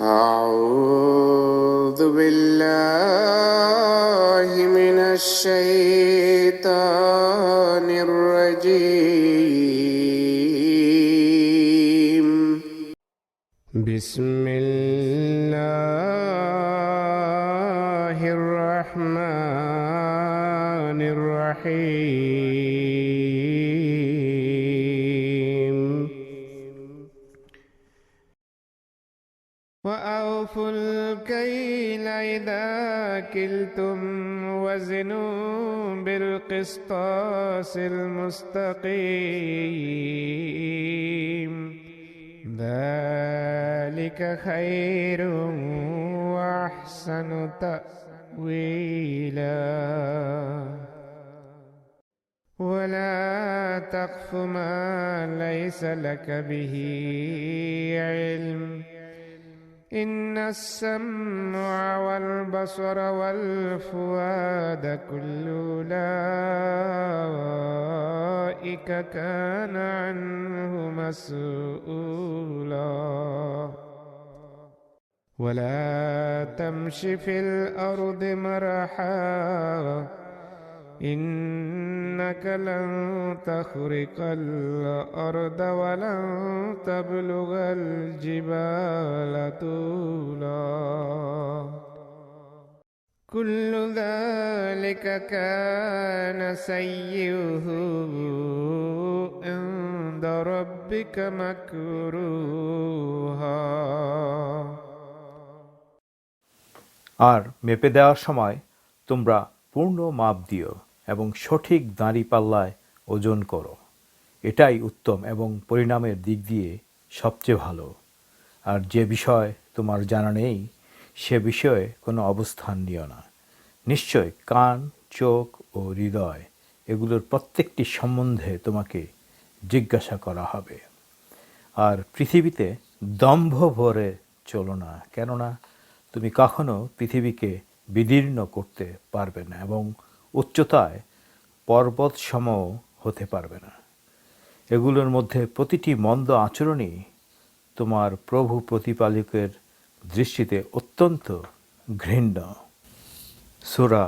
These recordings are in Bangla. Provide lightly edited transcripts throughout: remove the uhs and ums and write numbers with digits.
أعوذ بالله من الشيطان الرجيم بسم الله الرحمن الرحيم وأوفوا الكيل إذا كلتم وزنوا بالقسطاس المستقيم ذلك خير وأحسن تأويلا ولا تقف ما ليس لك به علم إن السمع والبصر والفؤاد كل أولئك كان عنه مسؤولا ولا تمش في الأرض مرحا إنك لن تخرق الأرض ولن تبلغ الجبال طولا كل ذلك كان سيئه عند ربك مكروها আর মেপে দেওয়ার সময় তোমরা পূর্ণ মাপ দিও এবং সঠিক দাঁড়িপাল্লায় ওজন করো। এটাই উত্তম এবং পরিণামের দিক দিয়ে সবচেয়ে ভালো। আর যে বিষয় তোমার জানা নেই সে বিষয়ে কোনো অবস্থান নিও না। নিশ্চয় কান, চোখ ও হৃদয় এগুলোর প্রত্যেকটি সম্বন্ধে তোমাকে জিজ্ঞাসা করা হবে। আর পৃথিবীতে দম্ভ ভরে চলো না, কেননা তুমি কখনো পৃথিবীকে বিদীর্ণ করতে পারবে না এবং উচ্চতায় পর্বতসম হতে পারবে না। এগুলোর মধ্যে প্রতিটি মন্দ আচরণই তোমার প্রভু প্রতিপালকের দৃষ্টিতে অত্যন্ত ঘৃণ্য। সূরা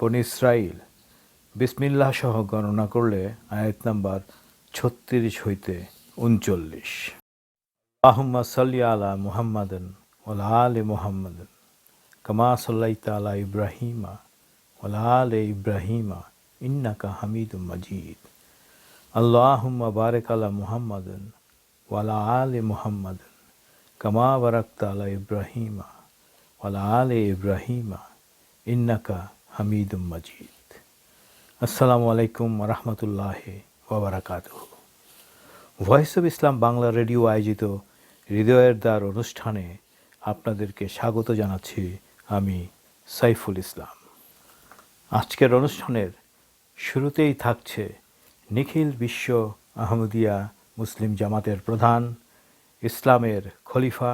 বনী ইসরাঈল বিসমিল্লাহ সহ গণনা করলে আয়াত নাম্বার 36 হইতে 39। আল্লাহুম্মা সাল্লি আলা মুহাম্মাদিন ওয়া আলি মুহাম্মাদিন কামা সাল্লাইতা আলা ইব্রাহিমা ওয়া আলি ইব্রাহিমা ইন্নাকা হামিদুম মাজিদ। আল্লাহুম্মা বারিক আলা মুহাম্মাদিন ওয়া আলি মুহাম্মাদিন কামা বারাকতা আলা ইব্রাহিমা ওয়া আলি ইব্রাহিমা ইন্নাকা হামিদুম মাজিদ। আসসালামু আলাইকুম ওয়া রাহমাতুল্লাহি ওয়া বারাকাতুহু। Voice of Islam Bangla radio আয়োজিত হৃদয়ের দ্বার অনুষ্ঠানে আপনাদেরকে স্বাগত জানাচ্ছি আমি সাইফুল ইসলাম। আজকের অনুষ্ঠানের শুরুতেই থাকছে নিখিল বিশ্ব আহমদিয়া মুসলিম জামাতের প্রধান, ইসলামের খলিফা,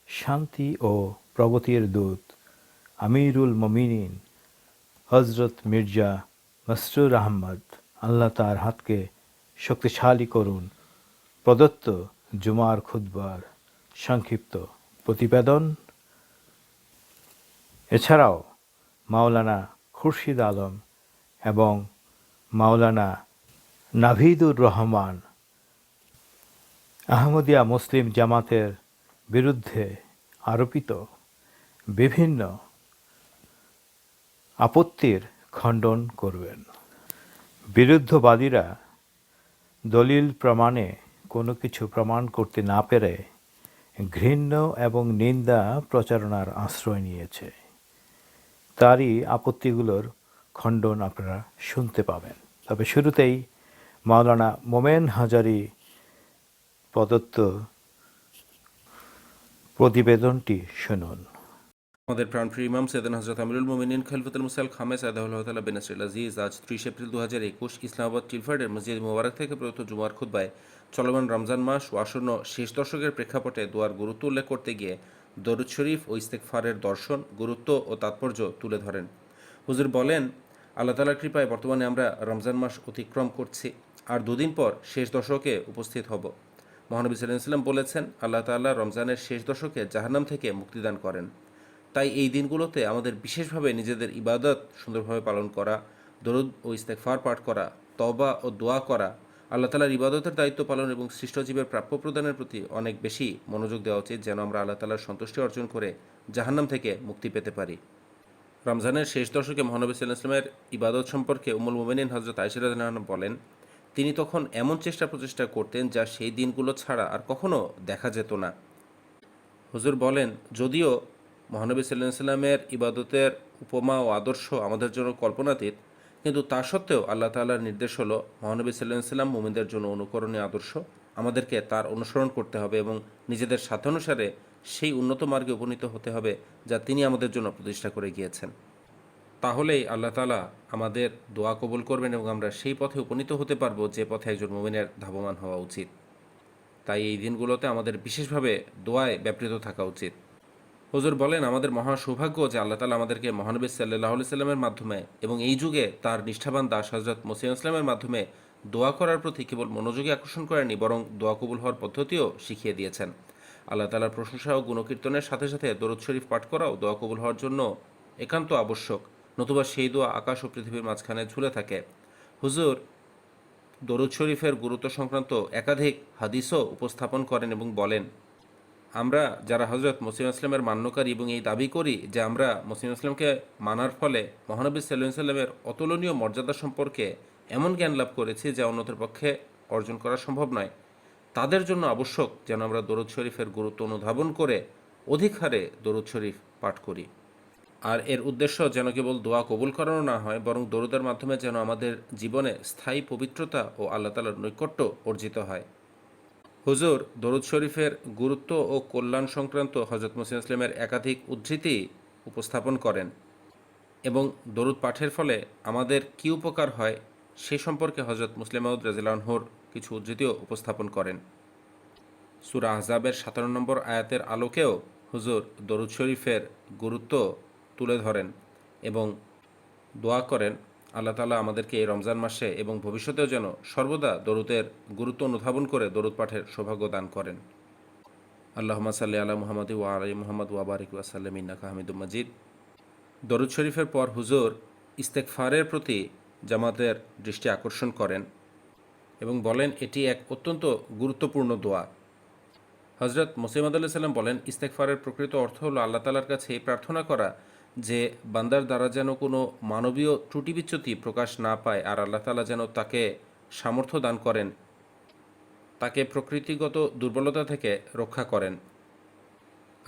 শান্তি ও প্রগতির দূত আমিরুল মুমিনিন হজরত মির্জা মাসরুর আহমদ, আল্লাহ তার হাতকে শক্তিশালী করুন, প্রদত্ত জুমার খুতবার সংক্ষিপ্ত প্রতিবেদন। এছাড়াও মাওলানা খুরশিদ আলম এবং মাওলানা নাভিদুর রহমান আহমদিয়া মুসলিম জামাতের বিরুদ্ধে আরোপিত বিভিন্ন আপত্তির খণ্ডন করবেন। বিরুদ্ধবাদীরা দলিল প্রমাণে কোনো কিছু প্রমাণ করতে না পেরে ঘৃণ্য এবং নিন্দা প্রচারণার আশ্রয় নিয়েছে। তারই আপত্তিগুলোর খণ্ডন আপনারা শুনতে পাবেন। তবে শুরুতেই মাওলানা মোমেন হাজারী প্রদত্ত প্রতিবেদনটি শুনুন। আমাদের প্রাণপ্রিয় ইমাম সৈয়দনা হযরত আমিরুল মুমিনিন খলিফাতুল মুসা আল খামেস আদাহুল্লাহ তাআলা বিন নাসরিল আজিজ আজ 30 এপ্রিল 2021 ইসলামাবাদ টিলফার্ডের মসজিদ মুবারক থেকে প্রদত্ত জুমার খুতবায় চলমান রমজান মাস ও আসন্ন শেষ দশকের প্রেক্ষাপটে দোয়ার গুরুত্ব উল্লেখ করতে গিয়ে দরুদ শরীফ ও ইস্তেগফারের দর্শন, গুরুত্ব ও তাৎপর্য তুলে ধরেন। হুজুর বলেন, আল্লাহ তাআলার কৃপায় বর্তমানে আমরা রমজান মাস অতিক্রম করছি আর দুদিন পর শেষ দশকে উপস্থিত হব। মহানবী সাল্লাল্লাহু আলাইহি ওয়াসাল্লাম বলেছেন, আল্লাহ তাআলা রমজানের শেষ দশকে জাহান্নাম থেকে মুক্তিদান করেন। তাই এই দিনগুলোতে আমাদের বিশেষভাবে নিজেদের ইবাদত সুন্দরভাবে পালন করা, দরুদ ও ইস্তেগফার পাঠ করা, তওবা ও দোয়া করা, আল্লাহ তাআলার ইবাদতের দায়িত্ব পালন এবং সৃষ্টজীবের প্রাপ্য প্রদানের প্রতি অনেক বেশি মনোযোগ দেওয়া উচিত, যেন আমরা আল্লাহ তাআলার সন্তুষ্টি অর্জন করে জাহান্নাম থেকে মুক্তি পেতে পারি। রমজানের শেষ দশকে মহানবী সাল্লাল্লাহু আলাইহি ওয়াসাল্লামের ইবাদত সম্পর্কে উম্মুল মুমিনিন হযরত আয়েশা রাদিয়াল্লাহু আনহা বলেন, তিনি তখন এমন প্রচেষ্টা করতেন যা সেই দিনগুলো ছাড়া আর কখনো দেখা যেত না। হুজুর বলেন, যদিও মহানবী সাল্লাল্লাহু আলাইহি ওয়াসাল্লামের ইবাদতের উপমা ও আদর্শ আমাদের জন্য কল্পনাতীত, কিন্তু তা সত্ত্বেও আল্লাহ তাআলার নির্দেশ হলো মহানবী সাল্লাল্লাহু আলাইহি ওয়াসাল্লাম মুমিনদের জন্য অনুকরণীয় আদর্শ। আমাদেরকে তার অনুসরণ করতে হবে এবং নিজেদের সাধ্যানুসারে সেই উন্নত মার্গে উপনীত হতে হবে যা তিনি আমাদের জন্য প্রতিষ্ঠা করে গিয়েছেন। তাহলেই আল্লাহ তাআলা আমাদের দোয়া কবুল করবেন এবং আমরা সেই পথে উপনীত হতে পারবো যে পথে একজন মুমিনের ধাবমান হওয়া উচিত। তাই এই দিনগুলোতে আমাদের বিশেষভাবে দোয়ায় ব্যাপৃত থাকা উচিত। হুজুর বলেন, আমাদের মহা সৌভাগ্য যে আল্লাহ তাআলা আমাদেরকে মহানবী সাল্লাল্লাহু আলাইহি সাল্লামের মাধ্যমে এবং এই যুগে তার নিষ্ঠাবান দাস হযরত মসিহ ইসলামের মাধ্যমে দোয়া করার প্রতি কেবল মনোযোগী আকর্ষণ করেনি, বরং দোয়া কবুল হওয়ার পদ্ধতিও শিখিয়ে দিয়েছেন। আল্লাহ তাআলার প্রশংসা ও গুণকীর্তনের সাথে সাথে দরুদ শরীফ পাঠ করাও দোয়া কবুল হওয়ার জন্য একান্ত আবশ্যক, নতুবা সেই দোয়া আকাশ ও পৃথিবীর মাঝখানে ঝুলে থাকে। হুজুর দরুদ শরীফের গুরুত্ব সংক্রান্ত একাধিক হাদিসও উপস্থাপন করেন এবং বলেন, আমরা যারা হযরত মসিহ ইসলামের মান্যকারী এবং এই দাবি করি যে আমরা মসিহ ইসলামকে মানার ফলে মহানবী সাল্লাল্লাহু আলাইহি ওয়াসাল্লামের অতুলনীয় মর্যাদা সম্পর্কে এমন জ্ঞান লাভ করেছি যা অন্যদের পক্ষে অর্জন করা সম্ভব নয়, তাদের জন্য আবশ্যক যেন আমরা দরুদ শরীফের গুরুত্ব অনুধাবন করে অধিক হারে দরুদ শরীফ পাঠ করি। আর এর উদ্দেশ্য যেন কেবল দোয়া কবুল করানো না হয়, বরং দরুদের মাধ্যমে যেন আমাদের জীবনে স্থায়ী পবিত্রতা ও আল্লাহ তাআলার নৈকট্য অর্জিত হয়। হুজুর দরুদ শরীফের গুরুত্ব ও কল্যাণ সংক্রান্ত হযরত মুসলিম ইসলামের একাধিক উদ্ধৃতি উপস্থাপন করেন এবং দরুদ পাঠের ফলে আমাদের কী উপকার হয় সে সম্পর্কে হযরত মুসলিম মাউদ রাদিয়াল্লাহু আনহুর কিছু উদ্ধৃতিও উপস্থাপন করেন। সূরা আহজাবের 17 নম্বর আয়াতের আলোকেও হুজুর দরুদ শরীফের গুরুত্ব তুলে ধরেন এবং দোয়া করেন আল্লাহ তাআলা আমাদেরকে এই রমজান মাসে এবং ভবিষ্যতেও যেন সর্বদা দরুদের গুরুত্ব অনুধাবন করে দরুদ পাঠের সৌভাগ্য দান করেন। আল্লাহুম্মা সাল্লি আলা মুহাম্মাদ ওয়া আলা আলি মুহাম্মাদ ওয়া বারিক ওয়া সাল্লিম ইন্নাকা হামিদুম মাজিদ। দরুদ শরীফের পর হুজুর ইস্তেগফারের প্রতি জামাতের দৃষ্টি আকর্ষণ করেন এবং বলেন, এটি এক অত্যন্ত গুরুত্বপূর্ণ দোয়া। হযরত মসিহ মাউদ আলাইহিস সালাম বলেন, ইস্তেগফারের প্রকৃত অর্থ হলো আল্লাহ তাআলার কাছে এই প্রার্থনা করা যে বান্দার দ্বারা যেন কোনো মানবীয় ত্রুটি বিচ্যুতি প্রকাশ না পায়, আর আল্লাহ তাআলা যেন তাকে সামর্থ্য দান করেন, তাকে প্রকৃতিগত দুর্বলতা থেকে রক্ষা করেন।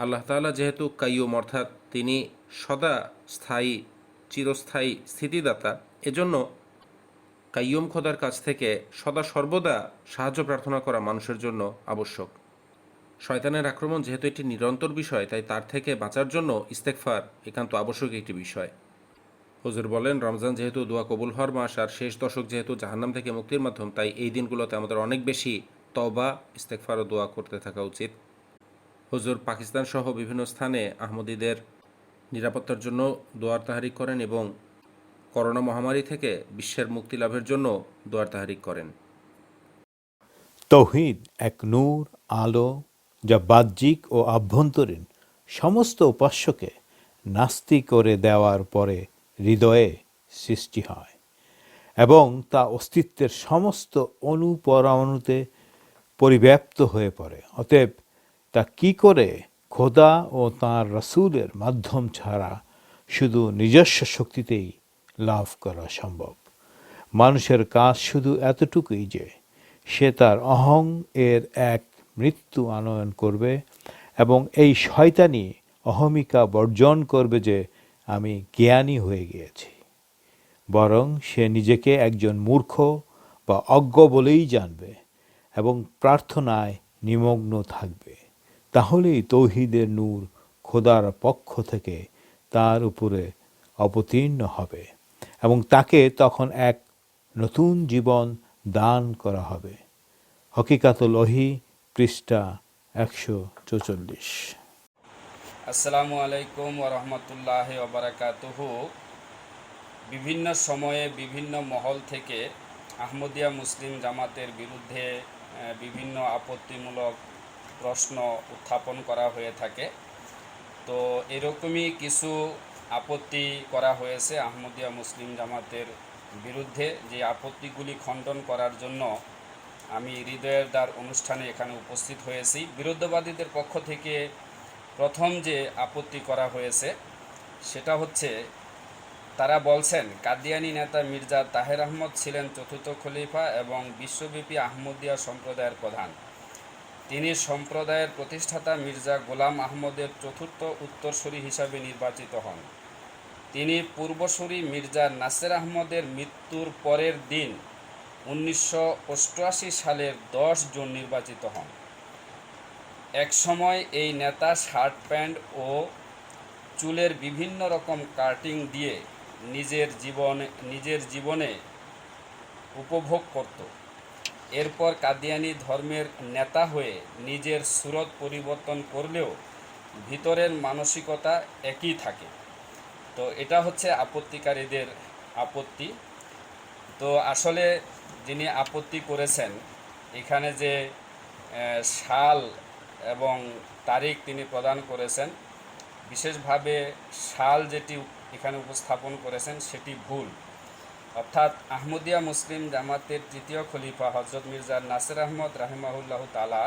আল্লাহ তাআলা যেহেতু কাইয়ুম, অর্থাৎ তিনি সদা স্থায়ী চিরস্থায়ী স্থিতিদাতা, এজন্য কাইয়ুম খোদার কাছ থেকে সদা সর্বদা সাহায্য প্রার্থনা করা মানুষের জন্য আবশ্যক। শয়তানের আক্রমণ যেহেতু একটি নিরন্তর বিষয়, তাই তার থেকে বাঁচার জন্য ইস্তেগফার একান্ত আবশ্যক একটি বিষয়। হুজুর বলেন, রমজান যেহেতু দোয়া কবুল হওয়ার মাস আর শেষ দশক যেহেতু জাহান্নাম থেকে মুক্তির মাধ্যম, তাই এই দিনগুলোতে আমাদের অনেক বেশি তওবা, ইস্তেগফার ও দোয়া করতে থাকা উচিত। হুজুর পাকিস্তান সহ বিভিন্ন স্থানে আহমদীদের নিরাপত্তার জন্য দোয়ার তাহরিক করেন এবং করোনা মহামারী থেকে বিশ্বের মুক্তি লাভের জন্য দোয়ার তাহরিক করেন। তৌহিদ এক নূর আলো যা বাহ্যিক ও আভ্যন্তরীণ সমস্ত উপাস্যকে নাস্তি করে দেওয়ার পরে হৃদয়ে সৃষ্টি হয় এবং তা অস্তিত্বের সমস্ত অণুপরমাণুতে পরিব্যাপ্ত হয়ে পড়ে। অতএব তা কি করে খোদা ও তাঁর রাসূলের মাধ্যম ছাড়া শুধু নিজস্ব শক্তিতেই লাভ করা সম্ভব? মানুষের কাজ শুধু এতটুকুই যে সে তার অহং এর এক মৃত্যু আনয়ন করবে এবং এই শয়তানি অহমিকা বর্জন করবে যে আমি জ্ঞানী হয়ে গিয়েছি, বরং সে নিজেকে একজন মূর্খ বা অজ্ঞ বলেই জানবে এবং প্রার্থনায় নিমগ্ন থাকবে। তাহলেই তৌহিদের নূর খোদার পক্ষ থেকে তার উপরে অবতীর্ণ হবে এবং তাকে তখন এক নতুন জীবন দান করা হবে। হকিকাতুল ওহী, পৃষ্ঠা 144। আসসালামু আলাইকুম ওয়া রাহমাতুল্লাহি ওয়া বারাকাতুহু। বিভিন্ন সময়ে বিভিন্ন মহল থেকে আহমদিয়া মুসলিম জামাতের বিরুদ্ধে বিভিন্ন আপত্তিমূলক প্রশ্ন উত্থাপন করা হয়ে থাকে। তো এরকমই কিছু আপত্তি করা হয়েছে আহমদিয়া মুসলিম জামাতের বিরুদ্ধে। যে আপত্তিগুলি খণ্ডন করার জন্য আমি হৃদয়ের দ্বার অনুষ্ঠানে এখানে উপস্থিত হয়েছি। বিরুদ্ধবাদীদের পক্ষ থেকে প্রথম যে আপত্তি করা হয়েছে সেটা হচ্ছে, তারা বলছেন কাদিয়ানী নেতা মির্জা তাহের আহমদ ছিলেন চতুর্থ খলিফা এবং বিশ্বব্যাপী আহমদিয়া সম্প্রদায়ের প্রধান। তিনি সম্প্রদায়ের প্রতিষ্ঠাতা মির্জা গোলাম আহমদের চতুর্থ উত্তরসূরি হিসাবে নির্বাচিত হন। তিনি পূর্বসূরি মির্জা নাসের আহমদের মৃত্যুর পরের দিন 1988 সালের 10 জুন নির্বাচিত হন। একসময় এই নেতা শার্ট প্যান্ট ও চুলের বিভিন্ন রকম কাটিং দিয়ে নিজের জীবনে উপভোগ করত। এরপর কাদিয়ানি ধর্মের নেতা হয়ে নিজের সুরত পরিবর্তন করলেও ভিতরের মানসিকতা একই থাকে। তো এটা হচ্ছে আপত্তিকারীদের আপত্তি। তো আসলে যিনি আপত্তি করেছেন, এখানে যে সাল এবং তারিখ তিনি প্রদান করেছেন, বিশেষভাবে সাল যেটি এখানে উপস্থাপন করেছেন সেটি ভুল। অর্থাৎ আহমদিয়া মুসলিম জামাতের তৃতীয় খলিফা হজরত মির্জা নাসের আহমদ রাহিমাহুল্লাহ তাআলা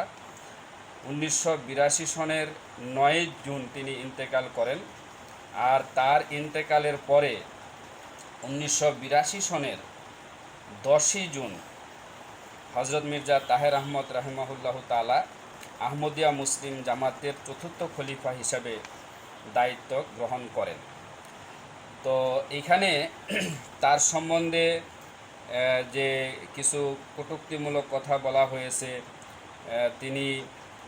1982 সনের 9 জুন তিনি ইন্তেকাল করেন। আর তার ইন্তেকালের পরে 1982 সনের 10 জুন হজরত মির্জা তাহের আহমদ রাহিমাহুল্লাহ তাআলা আহমদিয়া মুসলিম জামাতের চতুর্থ খলিফা হিসাবে দায়িত্ব গ্রহণ করেন। তো এখানে তার সম্বন্ধে যে কিছু কটূক্তিমূলক কথা বলা হয়েছে, তিনি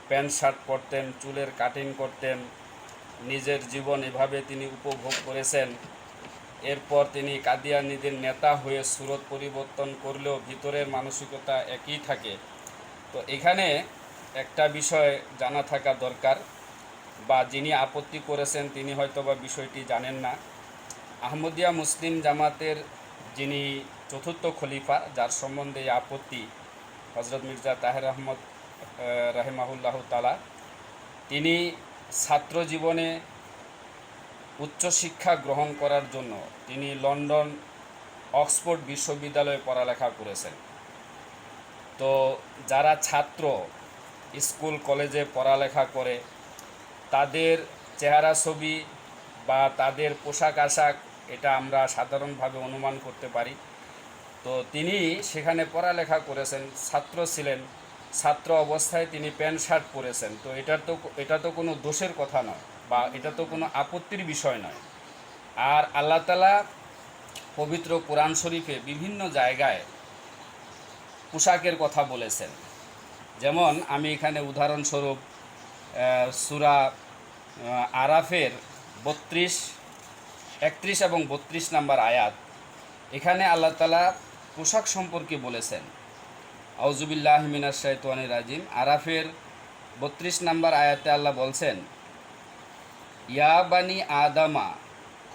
প্যান্ট শার্ট পরতেন, চুলের কাটিং করতেন, নিজের জীবন এভাবে তিনি উপভোগ করেছেন। এরপর তিনি কাদিয়ানীদের নেতা হয়ে সুরত পরিবর্তন করলেও ভিতরের মানসিকতা একই থাকে। তো এখানে একটা বিষয় জানা থাকা দরকার, বা যিনি আপত্তি করেছেন তিনি হয়তোবা বিষয়টি জানেন না। আহমদিয়া মুসলিম জামাতের যিনি চতুর্থ খলিফা, যার সম্বন্ধে আপত্তি, হজরত মির্জা তাহের আহমদ রাহিমাহুল্লাহ তাআলা, তিনি ছাত্র জীবনে উচ্চশিক্ষা গ্রহণ করার জন্য তিনি লন্ডন অক্সফোর্ড বিশ্ববিদ্যালয়ে পড়ালেখা করেছেন। তো যারা ছাত্র স্কুল কলেজে পড়ালেখা করে তাদের চেহারা ছবি বা তাদের পোশাক আশাক, এটা আমরা সাধারণভাবে অনুমান করতে পারি। তো তিনি সেখানে পড়ালেখা করেছেন, ছাত্র ছিলেন, ছাত্র অবস্থায় তিনি প্যান্ট শার্ট পরেছেন। তো এটা তো কোনো দোষের কথা নয়, বা এটা তো কোনো আপত্তির বিষয় নয়। আর আল্লাহ তাআলা পবিত্র কোরআন শরীফে বিভিন্ন জায়গায় পোশাকের কথা বলেছেন। যেমন আমি এখানে উদাহরণস্বরূপ সূরা আরাফের 31 এবং 32 নম্বর আয়াত, এখানে আল্লাহ তাআলা পোশাক সম্পর্কে বলেছেন। আউযুবিল্লাহি মিনাশ শাইতানির রাজিম। আরাফের 32 নম্বর আয়াতে আল্লাহ বলছেন, ইয়া বানি আদামা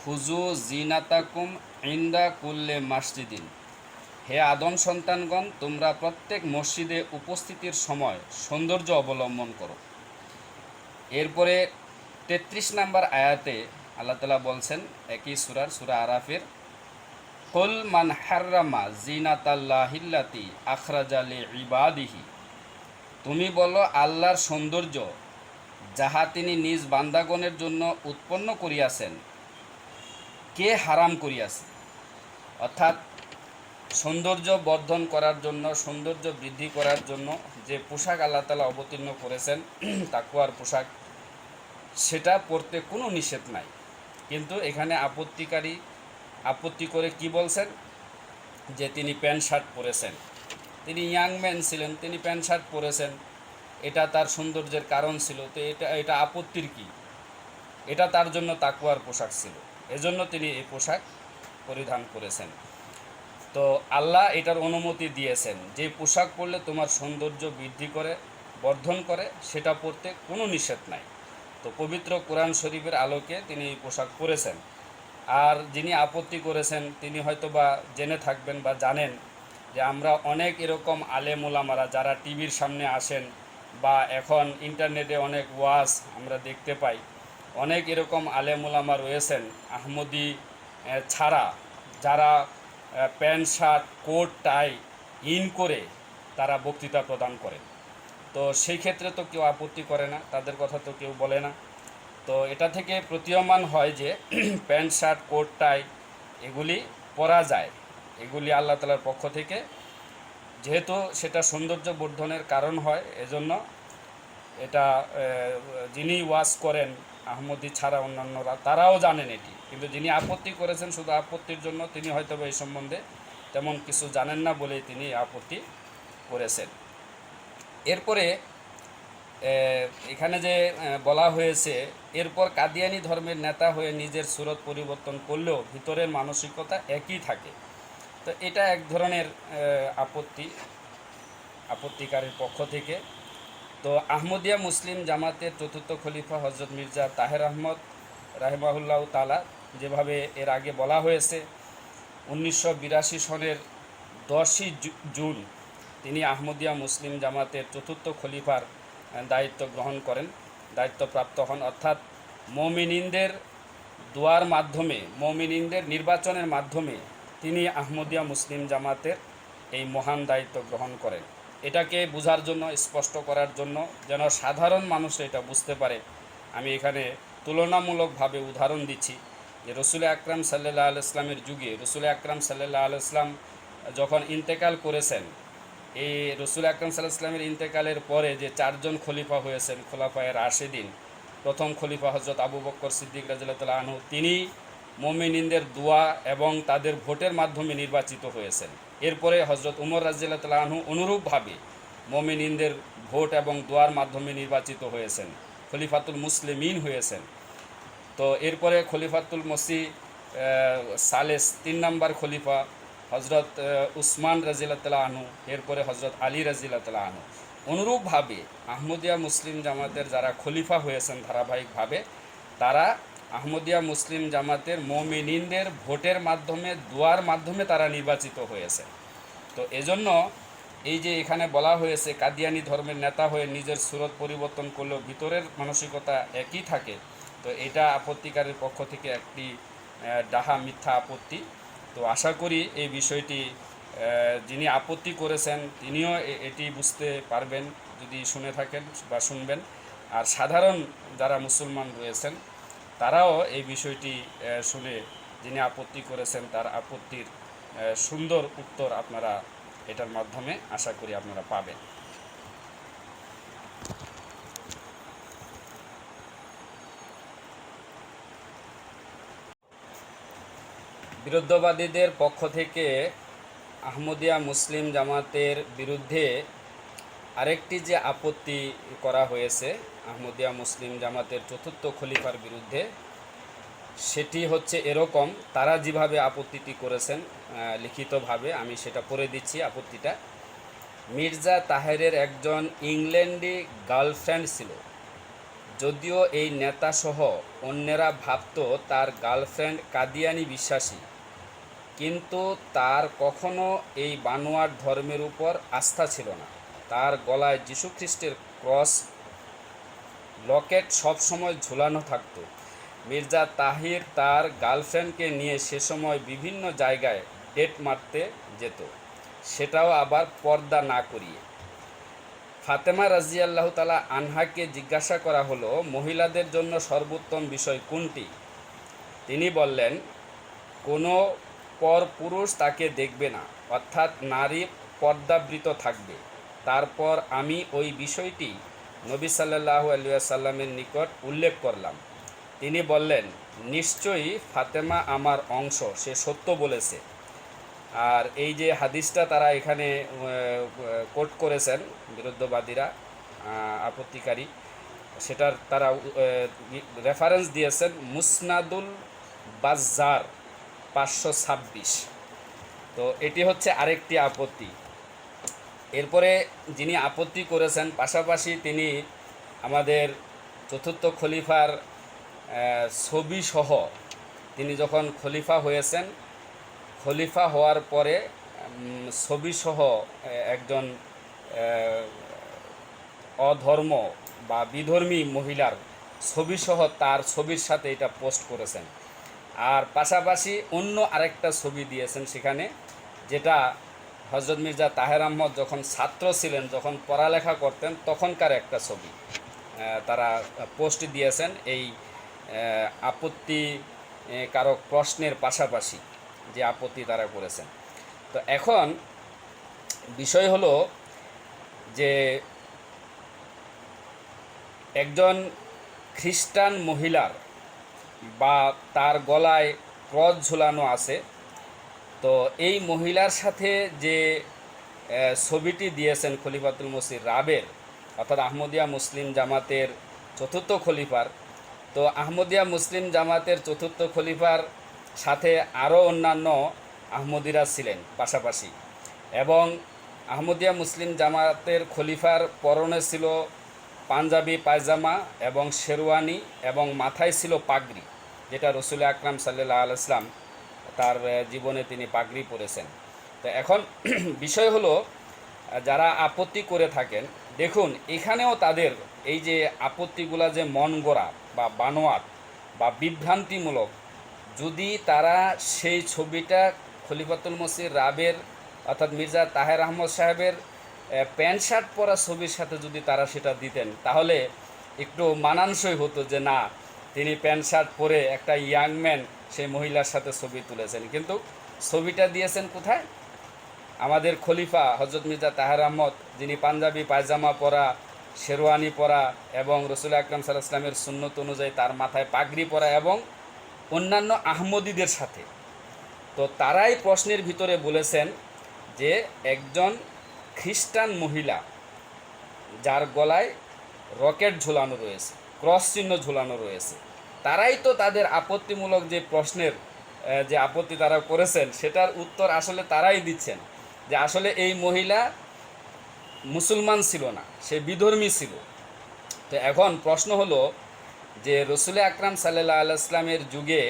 খুজু জিনাতাকুম ইনদা কুল্লে মাসজিদিন। হে আদম সন্তানগণ, তোমরা প্রত্যেক মসজিদে উপস্থিতির সময় সৌন্দর্য অবলম্বন করো। এরপরে 33 নম্বর আয়াতে আল্লাহ তাআলা বলছেন, একই সূরা আরাফের, কুল মান হাররামা জিনাতাল্লাহিল্লাতি আখরাজা লিইবাদিহি। তুমি বলো, আল্লাহর সৌন্দর্য যাহা তিনি নিজ বান্দাগণের জন্য উৎপন্ন করিয়াছেন, কে হারাম করিয়াছে? অর্থাৎ সৌন্দর্য বর্ধন করার জন্য, সৌন্দর্য বৃদ্ধি করার জন্য যে পোশাক আল্লাহ তাআলা অবতীর্ণ করেছেন, তাকওয়ার পোশাক, সেটা পরতে কোনো নিষেধ নাই। কিন্তু এখানে আপত্তি করে কি বলছেন, যে তিনি প্যান্ট শার্ট পরেছেন, তিনি ইয়াং ম্যান ছিলেন, তিনি প্যান্ট শার্ট পরেছেন, এটা তার সৌন্দর্যের কারণ ছিল। তো এটা আপত্তির কি? এটা তার জন্য তাকওয়ার পোশাক ছিল, এজন্য তিনি এই পোশাক পরিধান করেছেন। তো আল্লাহ এটার অনুমতি দিয়েছেন, যে পোশাক পরলে তোমার সৌন্দর্য বৃদ্ধি করে, বর্ধন করে, সেটা পরতে কোনো নিষেধ নাই। তো পবিত্র কোরআন শরীফের আলোকে তিনি এই পোশাক পরেছেন। আর যিনি আপত্তি করেছেন তিনি হয়তো বা জেনে থাকবেন বা জানেন যে আমরা অনেক এরকম আলেম ওলামারা যারা টিভির সামনে আসেন বা এখন ইন্টারনেটে অনেক ওয়াজ আমরা দেখতে পাই, অনেক এরকম আলেম ওলামা রয়েছেন আহমদি ছাড়া, যারা pant shirt coat tie in করে তারা বক্তৃতা প্রদান করেন। তো সেই ক্ষেত্রে তো কেউ আপত্তি করে না, তাদের কথা তো কেউ বলে না। তো এটা থেকে প্রতীয়মান হয় যে প্যান্ট শার্ট কোট টাই এগুলি পরা যায়, এগুলি আল্লাহ তাআলার পক্ষ থেকে, যেহেতু সেটা সৌন্দর্য বর্ধনের কারণ হয়, এজন্য এটা যিনি ওয়াজ করেন আহমদি ছাড়া অন্যান্যরা তারাও জানেন এটি, কিন্তু যিনি আপত্তি করেছেন শুধু আপত্তির জন্য, তিনি হয়তো এই সম্বন্ধে তেমন কিছু জানেন না বলেই তিনি আপত্তি করেছেন। এরপরে এখানে যে বলা হয়েছে, এরপর কাদিয়ানি ধর্মের নেতা হয়ে নিজের সুরত পরিবর্তন করলেও ভিতরের মানসিকতা একই থাকে। তো এটা এক ধরনের আপত্তিকারীর পক্ষ থেকে। তো আহমদিয়া মুসলিম জামাতের চতুর্থ খলিফা হজরত মির্জা তাহের আহমদ রাহিমাহুল্লাহ তাআলা, যেভাবে এর আগে বলা হয়েছে, 1982 সনের 10ই জুন তিনি আহমদিয়া মুসলিম জামাতের চতুর্থ খলিফার দায়িত্ব গ্রহণ করেন, দায়িত্বপ্রাপ্ত হন। অর্থাৎ মুমিনিনদের দোয়ার মাধ্যমে, মুমিনিনদের নির্বাচনের মাধ্যমে তিনি আহমদিয়া মুসলিম জামাতের এই মহান দায়িত্ব গ্রহণ করেন। এটাকে বোঝার জন্য, স্পষ্ট করার জন্য, যেন সাধারণ মানুষ এটা বুঝতে পারে, আমি এখানে তুলনামূলকভাবে উদাহরণ দিচ্ছি যে রসুল আকরাম সাল্লাল্লাহু আলাইহি ইসলামের যুগে রসুল আকরাম সাল্লাল্লাহু আলাইহি ইসলাম যখন ইন্তেকাল করেছেন, এই রসুল আকরাম সাল্লাল্লাহু আলাইহি ইসলামের ইন্তেকালের পরে যে 4 জন খলিফা হয়েছেন, খোলাফায়ে রাশেদিন, প্রথম খলিফা হজরত আবু বকর সিদ্দিক রাদিয়াল্লাহু তাআলা আনহু, তিনি মুমিনিনদের দোয়া এবং তাদের ভোটের মাধ্যমে নির্বাচিত হয়েছেন। এরপরে হজরত উমর রাদিয়াল্লাহু তাআলা আনহু অনুরূপভাবে মুমিনিনদের ভোট এবং দোয়ার মাধ্যমে নির্বাচিত হয়েছেন, খলিফাতুল মুসলিমিন হয়েছেন। তো এরপরে খলিফাতুল মসি সালেস 3 নম্বর খলিফা হজরত উসমান রাদিয়াল্লাহু তাআলা আনহু, এরপরে হজরত আলী রাদিয়াল্লাহু তাআলা আনহু। অনুরূপভাবে আহমদিয়া মুসলিম জামাতের যারা খলিফা হয়েছেন ধারাবাহিকভাবে, তারা আহমদিয়া মুসলিম জামাতের মুমিনিনদের ভোটের মাধ্যমে, দোয়ার মাধ্যমে তারা নির্বাচিত হয়েছে। তো এজন্য এই যে এখানে বলা হয়েছে কাদিয়ানি ধর্মের নেতা হয়ে নিজের সুরত পরিবর্তন করলেও ভিতরের মানসিকতা একই থাকে, তো এটা আপত্তিকারীর পক্ষ থেকে একটি ডাহা মিথ্যা আপত্তি। তো আশা করি এই বিষয়টি যিনি আপত্তি করেছেন তিনিও এটি বুঝতে পারবেন যদি শুনে থাকেন বা শুনবেন, আর সাধারণ যারা মুসলমান রয়েছেন তারাও এই বিষয়টি শুনে যিনি আপত্তি করেছেন তার আপত্তির সুন্দর উত্তর আপনারা এটার মাধ্যমে আশা করি আপনারা পাবেন। বিরুদ্ধবাদীদের পক্ষ থেকে আহমদিয়া মুসলিম জামাতের বিরুদ্ধে আরেকটি যে আপত্তি করা হয়েছে আহমদিয়া মুসলিম জামাতের চতুর্থ খলিফার বিরুদ্ধে, সেটি হচ্ছে এরকম, তারা যেভাবে আপত্তিটি করেছেন লিখিতভাবে, আমি সেটা পড়ে দিচ্ছি আপত্তিটা। মির্জা তাহেরের একজন ইংল্যান্ডি গার্লফ্রেন্ড ছিল। যদিও এই নেতাসহ অন্যেরা ভাবত তার গার্লফ্রেন্ড কাদিয়ানি বিশ্বাসী, কিন্তু তার কখনো এই বানোয়াট ধর্মের উপর আস্থা ছিল না। তার গলায় যীশুখ্রিস্টের ক্রস লকেট সবসময় ঝুলানো থাকতো। মির্জা তাহির তার গার্লফ্রেন্ডকে নিয়ে সে সময় বিভিন্ন জায়গায় ডেট মারতে যেত, সেটাও আবার পর্দা না করিয়ে। ফাতেমা রাদিয়াল্লাহু তাআলা আনহাকে জিজ্ঞাসা করা হলো, মহিলাদের জন্য সর্বোত্তম বিষয় কোনটি? তিনি বললেন, কোনো পরপুরুষ তাকে দেখবে না, অর্থাৎ নারী পর্দাবৃত থাকবে। তারপর আমি ওই বিষয়টি নবী সাল্লাল্লাহু আলাইহি ওয়াসাল্লামের নিকট উল্লেখ করলাম। তিনি বললেন, নিশ্চয়ই ফাতেমা আমার অংশ, সে সত্য বলেছে। আর এই যে হাদিসটা তারা এখানে কোট করেছেন বিরুদ্ধবাদীরা, আপত্তিকারী, সেটার তারা রেফারেন্স দিয়েছেন মুসনাদুল বাজ্জার 526। তো এটি হচ্ছে আরেকটি আপত্তি। এরপরে যিনি আপত্তি করেছেন, পাশাপাশি তিনি আমাদের চতুর্থ খলিফার ছবি সহ তিনি যখন খলিফা হয়েছেন, খলিফা হওয়ার পরে ছবিসহ একজন অধর্ম বা বিধর্মী মহিলার ছবিসহ তার ছবির সাথে এটা পোস্ট করেছেন। আর পাশাপাশি অন্য আরেকটা ছবি দিয়েছেন সেখানে, যেটা হজরত মির্জা তাহের আহমদ যখন ছাত্র ছিলেন, যখন পড়ালেখা করতেন তখনকার একটা ছবি তারা পোস্ট দিয়েছেন এই আপত্তি কারক প্রশ্নের পাশাপাশি যে আপত্তি তারা করেছেন। তো এখন বিষয় হলো যে একজন খ্রিস্টান মহিলার বা তার গলায় ক্রস ঝুলানো আছে, তো এই মহিলার সাথে যে ছবিটি দিয়েছেন খলিফাতুল মসিহ রাবের অর্থাৎ আহমদিয়া মুসলিম জামাতের চতুর্থ খলিফার, তো আহমদিয়া মুসলিম জামাতের চতুর্থ খলিফার সাথে আরও অন্যান্য আহমদিরা ছিলেন পাশাপাশি, এবং আহমদিয়া মুসলিম জামাতের খলিফার পরনে ছিল পাঞ্জাবি পায়জামা এবং শেরওয়ানি এবং মাথায় ছিল পাগড়ি, যেটা রসুল আকরাম সাল্লাল্লাহু আলাইহি ওয়াসাল্লাম তার জীবনে তিনি পাগড়ি পরেছেন। তো এখন বিষয় হলো যারা আপত্তি করে থাকেন, দেখুন এখানেও তাদের এই যে আপত্তিগুলা যে মন গড়া বা বানোয়াট বা বিভ্রান্তিমূলক, যদি তারা সেই ছবিটা খলিফাতুল মসিহ রাবের অর্থাৎ মির্জা তাহের আহমদ সাহেবের প্যান্ট শার্ট পরা ছবির সাথে যদি তারা সেটা দিতেন, তাহলে একটু মানানসই হতো যে না, তিনি প্যান্ট শার্ট পরে একটা ইয়াং ম্যান সেই মহিলার সাথে ছবি তুলেছেন। কিন্তু ছবিটা দিয়েছেন কোথায়? আমাদের খলিফা হজরত মির্জা তাহের আহমদ, যিনি পাঞ্জাবি পায়জামা পরা, শেরওয়ানি পরা এবং রসুল আকরাম সাল্লাল্লাহু আলাইহি ওয়াসাল্লামের সুন্নত অনুযায়ী তার মাথায় পাগড়ি পরা এবং অন্যান্য আহমদীদের সাথে। তো তারাই প্রশ্নের ভিতরে বলেছেন যে একজন খ্রিস্টান মহিলা যার গলায় রকেট ঝুলানো রয়েছে, ক্রস চিহ্ন ঝুলানো রয়েছে, তারাই তো তাদের আপত্তিমূলক যে প্রশ্নের যে আপত্তি তারা করেছেন সেটার উত্তর আসলে তারাই দিচ্ছেন যে আসলে এই মহিলা মুসলমান ছিল না, সে বিধর্মী ছিল। তো এখন প্রশ্ন হলো যে রসুল আকরাম সাল্লাল্লাহু আলাইহি ওয়াসাল্লামের যুগে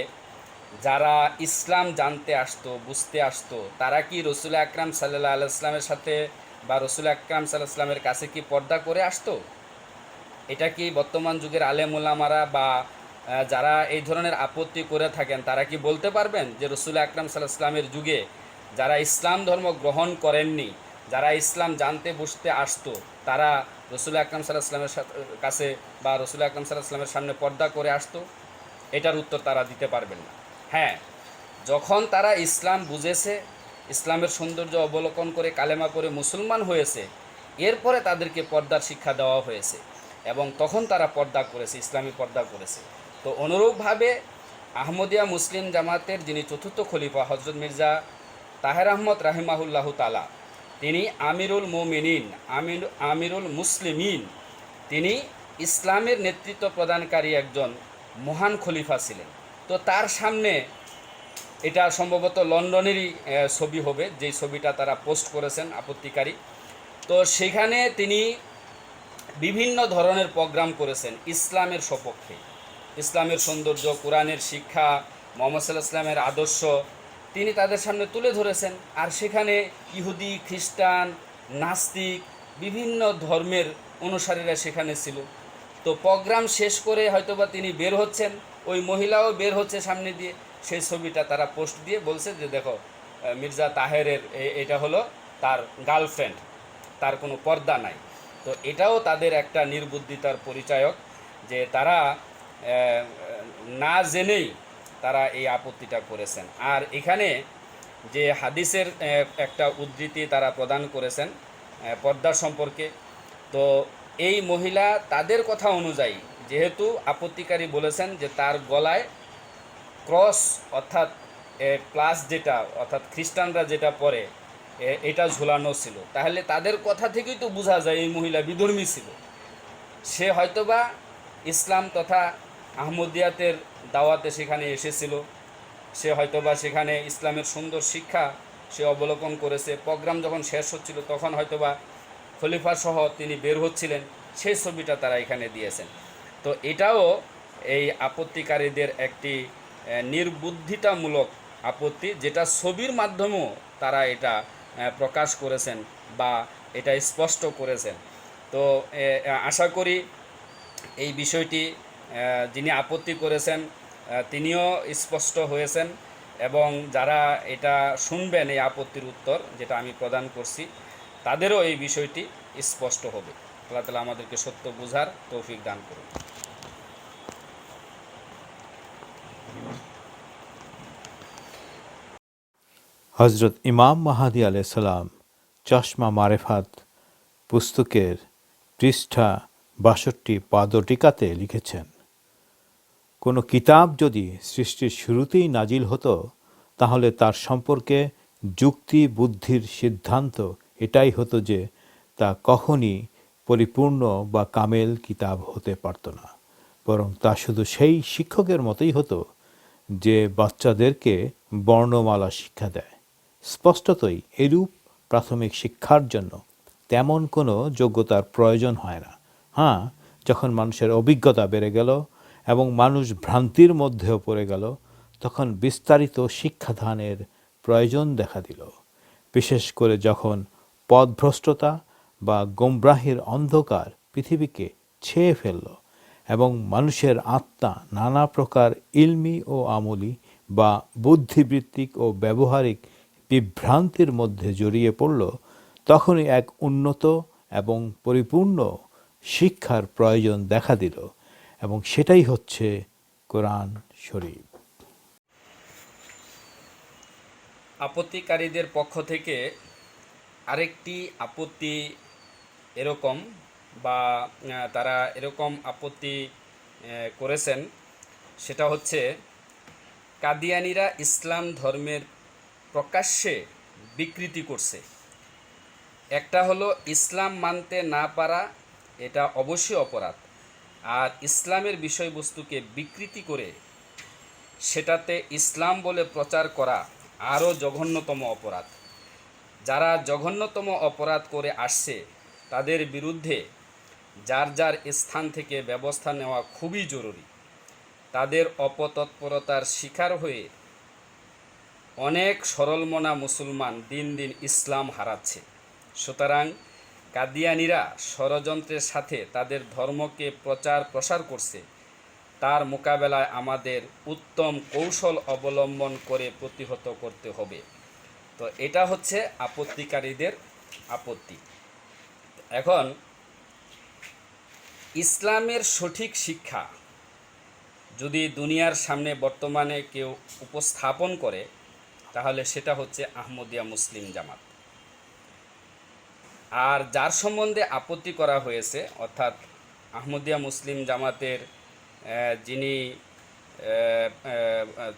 যারা ইসলাম জানতে আসতো, বুঝতে আসতো, তারা কি রসুল আকরাম সাল্লাল্লাহু আলাইহি ওয়াসাল্লামের সাথে বা রসুল আকরাম সাল্লাল্লাহু আলাইহি ওয়াসাল্লামের কাছে কি পর্দা করে আসতো? এটা কি বর্তমান যুগের আলেম ওলামারা বা যারা এই ধরনের আপত্তি করে থাকেন তারা কি বলতে পারবেন যে রসুল আকরাম সাল্লাল্লাহু আলাইহি ওয়াসাল্লামের যুগে যারা ইসলাম ধর্ম গ্রহণ করেননি, যারা ইসলাম জানতে বুঝতে আসতো, তারা রসুল আকরাম সাল্লাল্লাহু আলাইহি ওয়াসাল্লামের কাছে বা রসুল আকরাম সাল্লাল্লাহু আলাইহি ওয়াসাল্লামের সামনে পর্দা করে আসতো? এটার উত্তর তারা দিতে পারবেন না। হ্যাঁ, যখন তারা ইসলাম বুঝেছে, ইসলামের সৌন্দর্য অবলোকন করে কালেমা পড়ে মুসলমান হয়েছে, এরপরে তাদেরকে পর্দার শিক্ষা দেওয়া হয়েছে এবং তখন তারা পর্দা করেছে, ইসলামী পর্দা করেছে। তো অনুরূপভাবে আহমদিয়া মুসলিম জামাতের যিনি চতুর্থ খলিফা হজরত মির্জা তাহের আহমদ রাহিমাহুল্লাহ তালা, তিনি আমিরুল মুমিনিন, আমিরুল মুসলিমিন, তিনি ইসলামের নেতৃত্ব প্রদানকারী একজন মহান খলিফা ছিলেন। তো তার সামনে, এটা সম্ভবত লন্ডনেরই ছবি হবে যেই ছবিটা তারা পোস্ট করেছেন আপত্তিকারী, তো সেখানে তিনি বিভিন্ন ধরনের প্রোগ্রাম করেছেন ইসলামের সপক্ষে, ইসলামের সৌন্দর্য, কোরআনের শিক্ষা, মুহাম্মদ সাল্লাল্লাহু আলাইহি ওয়াসাল্লামের আদর্শ তিনি তাদের সামনে তুলে ধরেছেন। আর সেখানে ইহুদি, খ্রিস্টান, নাস্তিক, বিভিন্ন ধর্মের অনুসারীরা সেখানে ছিল। তো প্রোগ্রাম শেষ করে হয়তোবা তিনি বের হচ্ছেন, ওই মহিলাও বের হচ্ছে সামনে দিয়ে, সেই ছবিটা তারা পোস্ট দিয়ে বলছে যে দেখো মির্জা তাহেরের এটা হলো তার গার্লফ্রেন্ড, তার কোনো পর্দা নাই। তো এটাও তাদের একটা নির্বুদ্ধিতার পরিচায়ক যে তারা না জেনেই তারা এই আপত্তিটা করেছেন। আর এখানে যে হাদিসের একটা উদ্ধৃতি তারা প্রদান করেছেন পর্দা সম্পর্কে, তো এই মহিলা তাদের কথা অনুযায়ী, যেহেতু আপত্তিকারী বলেছেন যে তার গলায় ক্রস অর্থাৎ প্লাস যেটা অর্থাৎ খ্রিস্টানরা যেটা পরে এটা ঝুলানো ছিল, তাহলে তাদের কথা থেকেই তো বোঝা যায় এই মহিলা বিধর্মী ছিল। সে হয়তোবা ইসলাম তথা আহমদিয়াতের দাওয়াতে সেখানে এসেছিল, সে হয়তোবা সেখানে ইসলামের সুন্দর শিক্ষা সে অবলোকন করেছে। প্রোগ্রাম যখন শেষ হচ্ছিল তখন হয়তোবা খলিফা সহ তিনি বের হচ্ছিলেন, সেই ছবিটা তারা এখানে দিয়েছেন। তো এটাও এই আপত্তিকারীদের একটি নির্বুদ্ধিতামূলক আপত্তি, যেটা ছবির মাধ্যমেও তারা এটা প্রকাশ করেছেন বা এটা স্পষ্ট করেছেন। তো আশা করি এই বিষয়টি যিনি আপত্তি করেছেন তিনিও স্পষ্ট হয়েছেন, এবং যারা এটা শুনবেন এই আপত্তির উত্তর যেটা আমি প্রদান করছি তাদেরও এই বিষয়টি স্পষ্ট হবে। আল্লাহ তাআলা আমাদেরকে সত্য বুঝার তৌফিক দান করুন। হজরত ইমাম মাহাদি আলাইসাল্লাম চশমা মারেফাত পুস্তকের পৃষ্ঠা 62 পাদটিকাতে লিখেছেন, কোনো কিতাব যদি সৃষ্টির শুরুতেই নাজিল হতো তাহলে তার সম্পর্কে যুক্তি বুদ্ধির সিদ্ধান্ত এটাই হতো যে তা কখনই পরিপূর্ণ বা কামেল কিতাব হতে পারত না, বরং তা শুধু সেই শিক্ষকের মতোই হতো যে বাচ্চাদেরকে বর্ণমালা শিক্ষা দেয়। স্পষ্টতই এরূপ প্রাথমিক শিক্ষার জন্য তেমন কোনো যোগ্যতার প্রয়োজন হয় না। হ্যাঁ, যখন মানুষের অভিজ্ঞতা বেড়ে গেল এবং মানুষ ভ্রান্তির মধ্যেও পড়ে গেল, তখন বিস্তারিত শিক্ষাদানের প্রয়োজন দেখা দিল, বিশেষ করে যখন পথভ্রষ্টতা বা গোমরাহির অন্ধকার পৃথিবীকে ছেয়ে ফেলল এবং মানুষের আত্মা নানা প্রকার ইলমি ও আমলি বা বুদ্ধিবৃত্তিক ও ব্যবহারিক বিভ্রান্তির মধ্যে জড়িয়ে পড়ল, তখনই এক উন্নত এবং পরিপূর্ণ শিক্ষার প্রয়োজন দেখা দিল, এবং সেটাই হচ্ছে কোরআন শরীফ। আপত্তিকারীদের পক্ষ থেকে আরেকটি আপত্তি এরকম বা তারা এরকম আপত্তি করেছেন, সেটা হচ্ছে কাদিয়ানীরা ইসলাম ধর্মের প্রকাশ্যে বিকৃতি করছে। একটা হলো ইসলাম মানতে না পারা, এটা অবশ্যই অপরাধ, আর ইসলামের বিষয়বস্তুকে বিকৃতি করে সেটাতে ইসলাম বলে প্রচার করা আরও জঘন্যতম অপরাধ। যারা জঘন্যতম অপরাধ করে আসছে তাদের বিরুদ্ধে যার যার স্থান থেকে ব্যবস্থা নেওয়া খুবই জরুরি। তাদের অপতৎপরতার শিকার হয়ে অনেক সরলমনা মুসলমান দিন দিন ইসলাম হারাচ্ছে। সুতরাং কাদিয়ানীরা ষড়যন্ত্রের সাথে তাদের ধর্মকে প্রচার প্রসার করছে, তার মোকাবেলায় আমাদের উত্তম কৌশল অবলম্বন করে প্রতিহত করতে হবে। তো এটা হচ্ছে আপত্তিকারীদের আপত্তি। এখন ইসলামের সঠিক শিক্ষা যদি দুনিয়ার সামনে বর্তমানে কেউ উপস্থাপন করে তাহলে সেটা হচ্ছে আহমদিয়া মুসলিম জামাত। আর যার সম্বন্ধে আপত্তি করা হয়েছে, অর্থাৎ আহমদিয়া মুসলিম জামাতের যিনি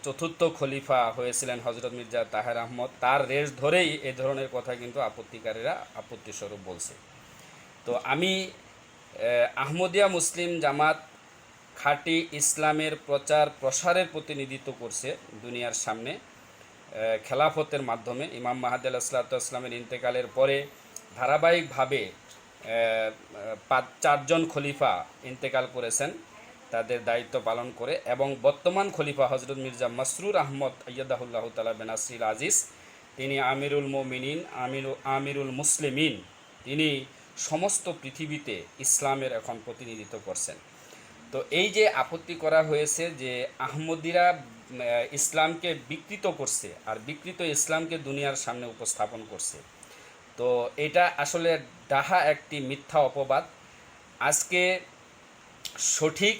চতুর্থ খলিফা হয়েছিলেন হজরত মির্জা তাহের আহমদ, তার রেশ ধরেই এ ধরনের কথা কিন্তু আপত্তিকারীরা আপত্তিস্বরূপ বলছে। তো আমি আহমদিয়া মুসলিম জামাত খাঁটি ইসলামের প্রচার প্রসারের প্রতিনিধিত্ব করছে দুনিয়ার সামনে খেলাফতের মাধ্যমে। ইমাম মাহাদি আলাইহিসসালামের ইন্তেকালের পরে ধারাবাহিকভাবে 4জন খলিফা ইন্তেকাল করেছেন তাদের দায়িত্ব পালন করে, এবং বর্তমান খলিফা হজরত মির্জা মাসরুর আহমদ আইয়াদাহুল্লাহ তাআলা বেনাসিল আজিজ, তিনি আমিরুল মুমিনিন, আমিরুল মুসলিমিন, তিনি সমস্ত পৃথিবীতে ইসলামের এখন প্রতিনিধিত্ব করছেন। তো এই যে আপত্তি করা হয়েছে যে আহমদিরা ইসলামকে বিকৃত করছে আর বিকৃত ইসলামকে দুনিয়ার সামনে উপস্থাপন করছে, তো এটা আসলে ডাহা একটি মিথ্যা অপবাদ। আজকে সঠিক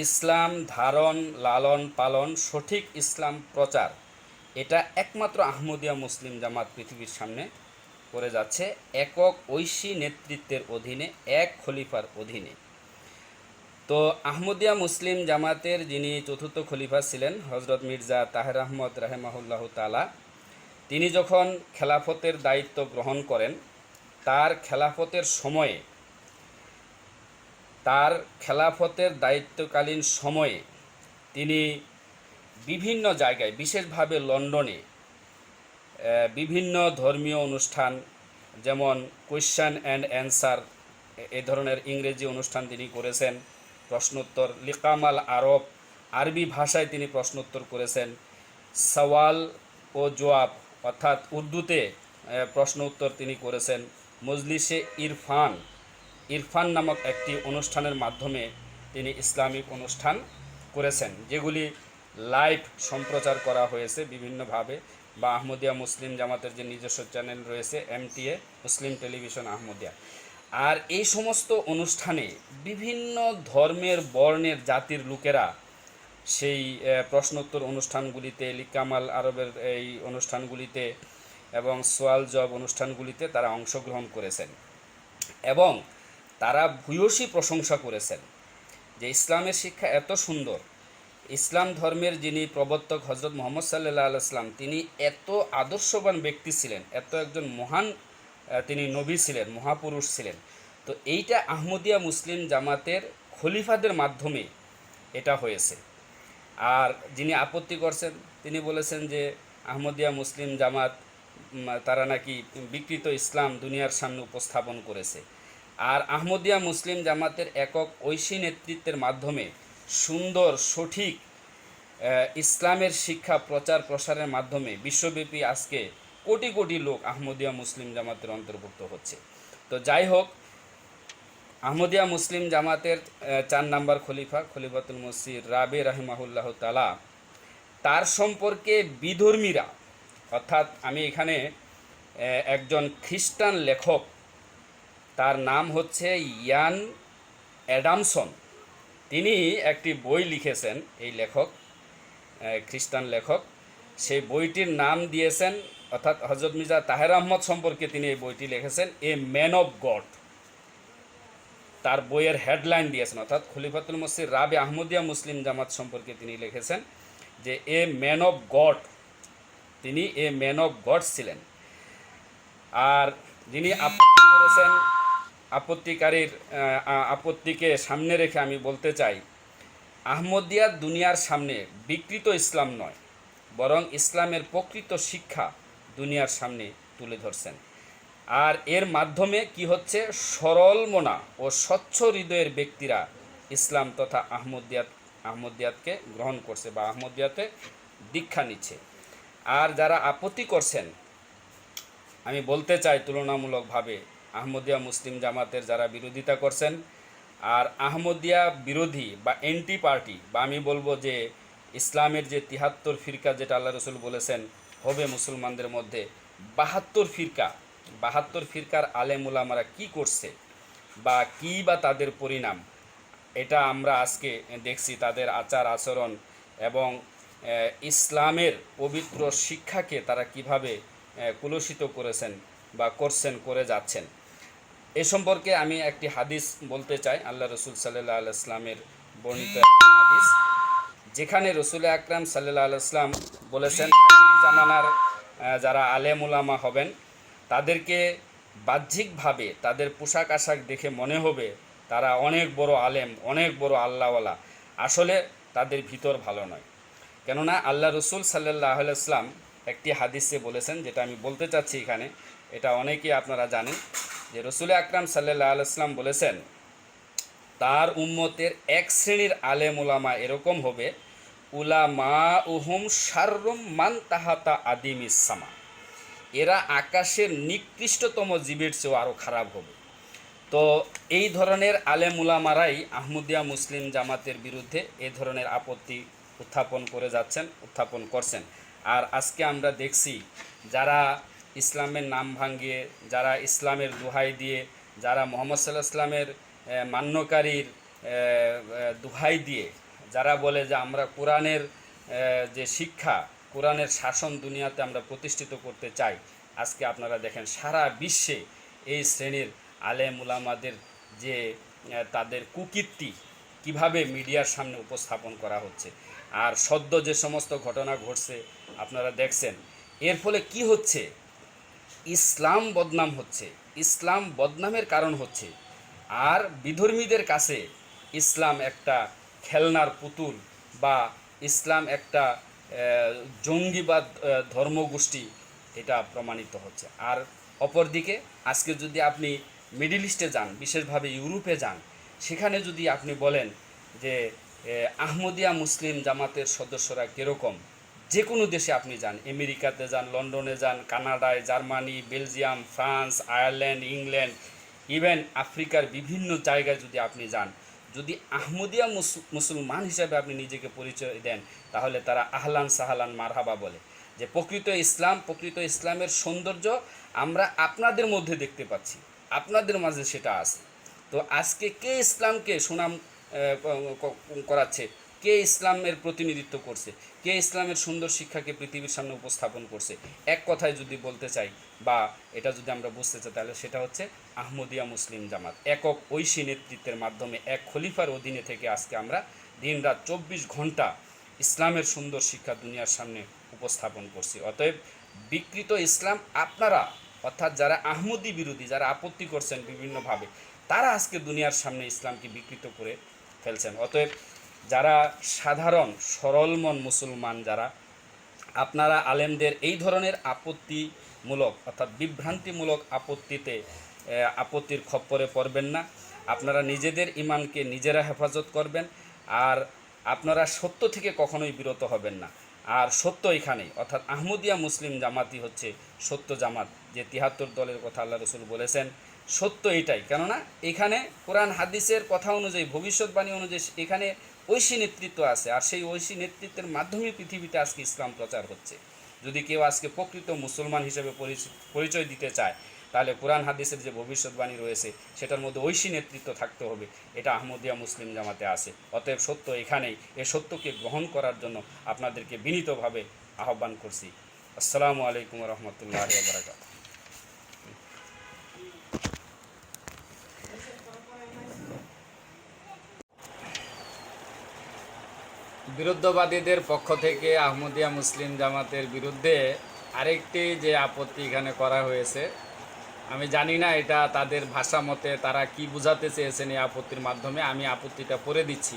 ইসলাম ধারণ, লালন পালন, সঠিক ইসলাম প্রচার, এটা একমাত্র আহমদিয়া মুসলিম জামাত পৃথিবীর সামনে করে যাচ্ছে, একক ঐশী নেতৃত্বের অধীনে, এক খলিফার অধীনে। তো আহমদিয়া মুসলিম জামাতের যিনি চতুর্থ খলিফা ছিলেন হজরত মির্জা তাহের আহমদ রাহেমাহুল্লাহ তাআলা, তিনি যখন খেলাফতের দায়িত্ব গ্রহণ করেন, তার খেলাফতের দায়িত্বকালীন সময়ে তিনি বিভিন্ন জায়গায়, বিশেষভাবে লন্ডনে বিভিন্ন ধর্মীয় অনুষ্ঠান, যেমন কোয়েশ্চেন অ্যান্ড অ্যান্সার, এ ধরনের ইংরেজি অনুষ্ঠান তিনি করেছেন, প্রশ্নোত্তর, লিকামাল আরব, আরবি ভাষায় তিনি প্রশ্নোত্তর করেছেন, সওয়াল ও জবাব অর্থাৎ উর্দুতে প্রশ্ন উত্তর তিনি করেছেন। মজলিসে ইরফান ইরফান নামক একটি অনুষ্ঠানের মাধ্যমে তিনি ইসলামিক অনুষ্ঠান করেছেন, যেগুলি লাইভ সম্প্রচার করা হয়েছে বিভিন্নভাবে, বা আহমদিয়া মুসলিম জামাতের যে নিজস্ব চ্যানেল রয়েছে MTA মুসলিম টেলিভিশন আহমদিয়া। আর এই সমস্ত অনুষ্ঠানে বিভিন্ন ধর্মের বর্ণের জাতির লোকেরা সেই প্রশ্নোত্তর অনুষ্ঠানগুলিতে, লিকামাল আরবের এই অনুষ্ঠানগুলিতে এবং সোয়াল জব অনুষ্ঠানগুলিতে তারা অংশগ্রহণ করেছেন এবং তারা ভূয়সী প্রশংসা করেছেন যে ইসলামের শিক্ষা এত সুন্দর। ইসলাম ধর্মের যিনি প্রবর্তক হজরত মোহাম্মদ সাল্লাল্লাহু আলাইহি ওয়াসাল্লাম, তিনি এত আদর্শবান ব্যক্তি ছিলেন, এত একজন মহান তিনি নবী ছিলেন, মহাপুরুষ ছিলেন। তো এইটা আহমদিয়া মুসলিম জামাতের খলিফাদের মাধ্যমে এটা হয়েছে। আর যিনি আপত্তি করছেন তিনি বলেছেন যে আহমদিয়া মুসলিম জামাত তারা নাকি বিকৃত ইসলাম দুনিয়ার সামনে উপস্থাপন করেছে। আর আহমদিয়া মুসলিম জামাতের একক ঐশী নেতৃত্বের মাধ্যমে সুন্দর সঠিক ইসলামের শিক্ষা প্রচার প্রসারের মাধ্যমে বিশ্বব্যাপী আজকে কোটি কোটি লোক আহমদিয়া মুসলিম জামাতের অন্তর্ভুক্ত হচ্ছে। তো যাই হোক, আহমদিয়া মুসলিম জামাতের 4 নম্বর খলিফাতুল মসিহ রাবে রাহিমাহুল্লাহ তাআলা, তার সম্পর্কে বিধর্মীরা, অর্থাৎ আমি এখানে একজন খ্রিস্টান লেখক, তার নাম হচ্ছে ইয়ান অ্যাডামসন, তিনি একটি বই লিখেছেন, এই লেখক খ্রিস্টান লেখক, সেই বইটির নাম দিয়েছেন, অর্থাৎ হযরত মির্জা তাহের আহমদ সম্পর্কে তিনি এই বইটি লিখেছেন এ ম্যান অফ গড। তার বইয়ের হেডলাইন দিয়েছেন, অর্থাৎ খলিফাতুল মসিহ রাবে আহমদিয়া মুসলিম জামাত সম্পর্কে তিনি লিখেছেন যে এ ম্যান অফ গড, তিনি এ ম্যান অফ গড ছিলেন। আর যিনি আপত্তি করেছেন, আপত্তিকারীর আপত্তিকে সামনে রেখে আমি বলতে চাই, আহমদিয়া দুনিয়ার সামনে বিকৃত ইসলাম নয়, বরং ইসলামের প্রকৃত শিক্ষা দুনিয়ার সামনে তুলে ধরছেন। আর এর মাধ্যমে কি হচ্ছে, সরল মনা ও স্বচ্ছ হৃদয়ের ব্যক্তিরা ইসলাম তথা আহমদিয়াতকে গ্রহণ করছে বা আহমদিয়াতে দীক্ষা নিচ্ছে। আর যারা আপত্তি করছেন, আমি বলতে চাই তুলনামূলকভাবে আহমদিয়া মুসলিম জামাতের যারা বিরোধিতা করছেন, আর আহমদিয়া বিরোধী বা এন্টি পার্টি, বা আমি বলবো যে ইসলামের যে 73 ফিরকা যেটা আল্লাহ রসুল বলেছেন হবে মুসলমানদের মধ্যে, 72 ফিরকার আলেম উলামারা কি করছে বা কি বা তাদের পরিণাম, এটা আমরা আজকে দেখছি। তাদের আচার আচরণ এবং ইসলামের পবিত্র শিক্ষাকে তারা কিভাবে কুলুষিত করেছেন বা করে যাচ্ছেন। এ সম্পর্কে আমি একটি হাদিস বলতে চাই, আল্লাহ রসুল সাল্লাল্লাহু আলাইহি ওয়াসাল্লামের বর্ণিত একটি হাদিস, যেখানে রসুল আকরাম সাল্লাল্লাহু আলাইহি ওয়াসাল্লাম বলেছেন আখিরি জামানার যারা আলেম উলামা হবেন তাদেরকে বাহ্যিকভাবে তাদের পোশাক আশাক দেখে মনে হবে তারা অনেক বড় আলেম, অনেক বড় আল্লাহওয়ালা, আসলে তাদের ভিতর ভালো নয়। কেননা আল্লাহ রসুল সাল্লাল্লাহু আলাইহি ওয়াসাল্লাম একটি হাদিসে বলেছেন, যেটা আমি বলতে চাচ্ছি এখানে, এটা অনেকেই আপনারা জানেন, যে রসুল আকরাম সাল্লাল্লাহু আলাইহি ওয়াসাল্লাম বলেছেন তার উম্মতের এক শ্রেণীর আলেম উলামা এরকম হবে, উলামা উহুম শাররুম মান তাহাতা আদিমিস সামা, এরা আকাশের নিকৃষ্টতম জীবের চেয়েও আরও খারাপ হবে। তো এই ধরনের আলেম উলামারাই আহমদিয়া মুসলিম জামাতের বিরুদ্ধে এই ধরনের আপত্তি উত্থাপন করছেন। আর আজকে আমরা দেখছি যারা ইসলামের নাম ভাঙিয়ে, যারা ইসলামের দোহাই দিয়ে, যারা মুহাম্মদ সাল্লাল্লাহু আলাইহি ওয়াসাল্লামের মান্যকারীর দোহাই দিয়ে যারা বলে যে আমরা কোরআনের যে শিক্ষা, কোরআনের শাসন দুনিয়াতে আমরা প্রতিষ্ঠিত করতে চাই, আজকে আপনারা দেখেন সারা বিশ্বে এই শ্রেণীর আলেম উলামাদের যে তাদের কুকীর্তি কিভাবে মিডিয়ার সামনে উপস্থাপন করা হচ্ছে। আর সদ্য যে সমস্ত ঘটনা ঘটছে আপনারা দেখছেন, এর ফলে কি হচ্ছে, ইসলাম বদনাম হচ্ছে, ইসলাম বদনামের কারণ হচ্ছে। আর বিধর্মীদের কাছে ইসলাম একটা খেলনার পুতুল বা ইসলাম একটা জঙ্গিবাদ ধর্মগোষ্ঠী, এটা প্রমাণিত হচ্ছে। আর অপরদিকে আজকে যদি আপনি মিডল ইস্টে যান, বিশেষভাবে ইউরোপে যান, সেখানে যদি আপনি বলেন যে আহমদিয়া মুসলিম জামাতের সদস্যরা কীরকম, যে কোনো দেশে আপনি যান, আমেরিকাতে যান, লন্ডনে যান, কানাডায়, Germany, Belgium, France, Ireland, England, even আফ্রিকার বিভিন্ন জায়গায় যদি আপনি যান, যদি আহমদিয়া মুসলমান হিসাবে আপনি নিজেকে পরিচয় দেন, তাহলে তারা আহলান সাহালান মারহাবা বলে, যে প্রকৃত ইসলামের সৌন্দর্য আমরা আপনাদের মধ্যে দেখতে পাচ্ছি, আপনাদের মাঝে সেটা আছে। তো আজকে কে ইসলামকে সুনাম করাচ্ছে, কে ইসলামের প্রতিনিধিত্ব করছে, কে ইসলামের সুন্দর শিক্ষাকে পৃথিবীর সামনে উপস্থাপন করছে, এক কথায় যদি বলতে চাই বা এটা যদি আমরা বুঝতে চাই, তাহলে সেটা হচ্ছে আহমদিয়া মুসলিম জামাত। একক ঐশী নেতৃত্বের মাধ্যমে এক খলিফার অধীনে থেকে আজকে আমরা দিনরাত 24 ঘন্টা ইসলামের সুন্দর শিক্ষা দুনিয়ার সামনে উপস্থাপন করছি। অতএব বিকৃত ইসলাম আপনারা, অর্থাৎ যারা আহমদি বিরোধী, যারা আপত্তি করছেন বিভিন্নভাবে, তারা আজকে দুনিয়ার সামনে ইসলামকে বিকৃত করে ফেলছেন। অতএব যারা সাধারণ সরল মন মুসলমান, যারা আপনারা আলেমদের এই ধরনের আপত্তিমূলক অর্থাৎ বিভ্রান্তিমূলক আপত্তির খপ্পরে পড়বেন না। আপনারা নিজেদের ইমানকে নিজেরা হেফাজত করবেন, আর আপনারা সত্য থেকে কখনোই বিরত হবেন না। আর সত্য এখানেই, অর্থাৎ আহমদিয়া মুসলিম জামাতই হচ্ছে সত্য জামাত, যে 73 দলের কথা আল্লাহ রসুল বলেছেন, সত্য এটাই। কেননা এখানে কোরআন হাদিসের কথা অনুযায়ী, ভবিষ্যৎবাণী অনুযায়ী এখানে ঐশী নেতৃত্ব আছে, আর সেই ঐশী নেতৃত্বের মাধ্যমে পৃথিবীতে আজকে ইসলাম প্রচার হচ্ছে। যদি কেউ আজকে প্রকৃত মুসলমান হিসেবে পরিচয় দিতে চায়, তাহলে কোরআন হাদিসের যে ভবিষ্যৎবাণী রয়েছে সেটার মধ্যে ঐশী নেতৃত্ব থাকতে হবে, এটা আহমদিয়া মুসলিম জামাতে আছে। অতএব সত্য এখানেই, এ সত্যকে গ্রহণ করার জন্য আপনাদেরকে বিনীতভাবে আহ্বান করছি। আসসালামু আলাইকুম রহমতুল্লাহি ওয়া বারাকাতুহু। বিরুদ্ধবাদীদের পক্ষ থেকে আহমদিয়া মুসলিম জামাতের বিরুদ্ধে আরেকটি যে আপত্তি এখানে করা হয়েছে, আমি জানি না এটা তাদের ভাষা মতে তারা কি বোঝাতে চেয়েছেন এই আপত্তির মাধ্যমে। আমি আপত্তিটা পড়ে দিচ্ছি।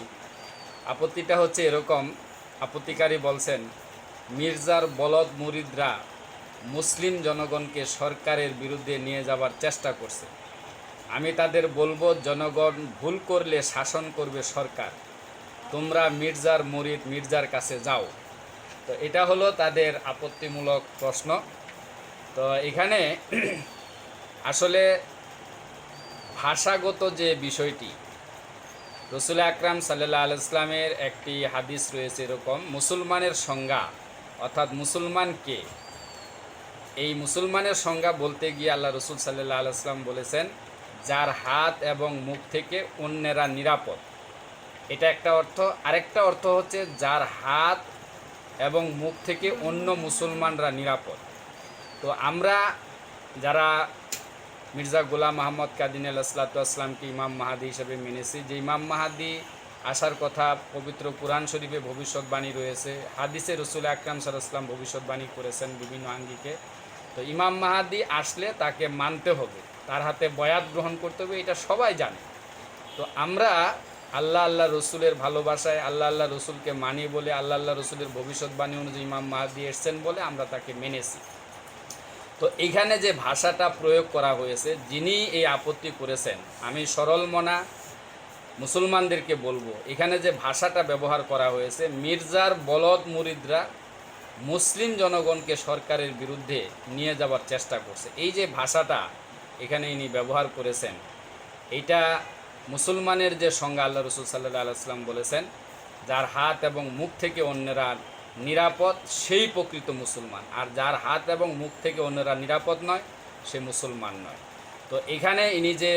আপত্তিটা হচ্ছে এরকম, আপত্তিকারী বলছেন, মির্জার বলদ মুরিদরা মুসলিম জনগণকে সরকারের বিরুদ্ধে নিয়ে যাবার চেষ্টা করছে। আমি তাদের বলবো, জনগণ ভুল করলে শাসন করবে সরকার, তোমরা মির্জার মুরিদ মির্জার কাছে যাও। তো এটা হলো তাদের আপত্তিমূলক প্রশ্ন। তো এখানে আসলে ভাষাগত যে বিষয়টি, রসুল আকরাম সাল্লাল্লাহু আলাইহি ওয়াসাল্লামের একটি হাদিস রয়েছে এরকম, মুসলমানের সংজ্ঞা অর্থাৎ মুসলমান কে, এই মুসলমানের সংজ্ঞা বলতে গিয়ে আল্লাহ রসুল সাল্লাল্লাহু আলাইহি ওয়াসাল্লাম বলেছেন, যার হাত এবং মুখ থেকে অন্যেরা নিরাপদ। এটা একটা অর্থ। আরেকটা অর্থ হচ্ছে যার হাত এবং মুখ থেকে অন্য মুসলমানরা নিরাপদ। তো আমরা যারা মির্জা গোলাম আহমদ কাদিনী আলাইহিসসালামকে ইমাম মাহাদি হিসেবে মেনেছি, যে ইমাম মাহাদি আসার কথা পবিত্র কুরআন শরীফে ভবিষ্যৎবাণী রয়েছে, হাদিসে রসুল আকরাম সাল্লাল্লাহু আলাইহি ওয়াসাল্লাম ভবিষ্যৎবাণী করেছেন বিভিন্ন আঙ্গিকে। তো ইমাম মাহাদি আসলে তাকে মানতে হবে, তার হাতে বয়াত গ্রহণ করতে হবে, এটা সবাই জানে। তো আমরা আল্লাহ রসুলের ভালোবাসায় আল্লাহ রসুলকে মানি বলে, আল্লাহ রসুলের ভবিষ্যৎবাণী অনুযায়ী ইমাম মাহাদি এসছেন বলে আমরা তাকে মেনেছি। তো এইখানে যে ভাষাটা প্রয়োগ করা হয়েছে, যিনি এই আপত্তি করেছেন, আমি সরল মনা মুসলমানদেরকে বলবো, এখানে যে ভাষাটা ব্যবহার করা হয়েছে, মির্জার বলদ মুরিদরা মুসলিম জনগণকে সরকারের বিরুদ্ধে নিয়ে যাওয়ার চেষ্টা করছে, এই যে ভাষাটা এখানে ইনি ব্যবহার করেছেন, এইটা মুসলমানের যে সংজ্ঞা আল্লাহ রসুল সাল্লাল্লাহু আলাইহি ওয়াসাল্লাম বলেছেন, যার হাত এবং মুখ থেকে অন্যরা নিরাপদ সেই প্রকৃত মুসলমান, আর যার হাত এবং মুখ থেকে অন্যরা নিরাপদ নয় সে মুসলমান নয়। তো এখানে ইনি যে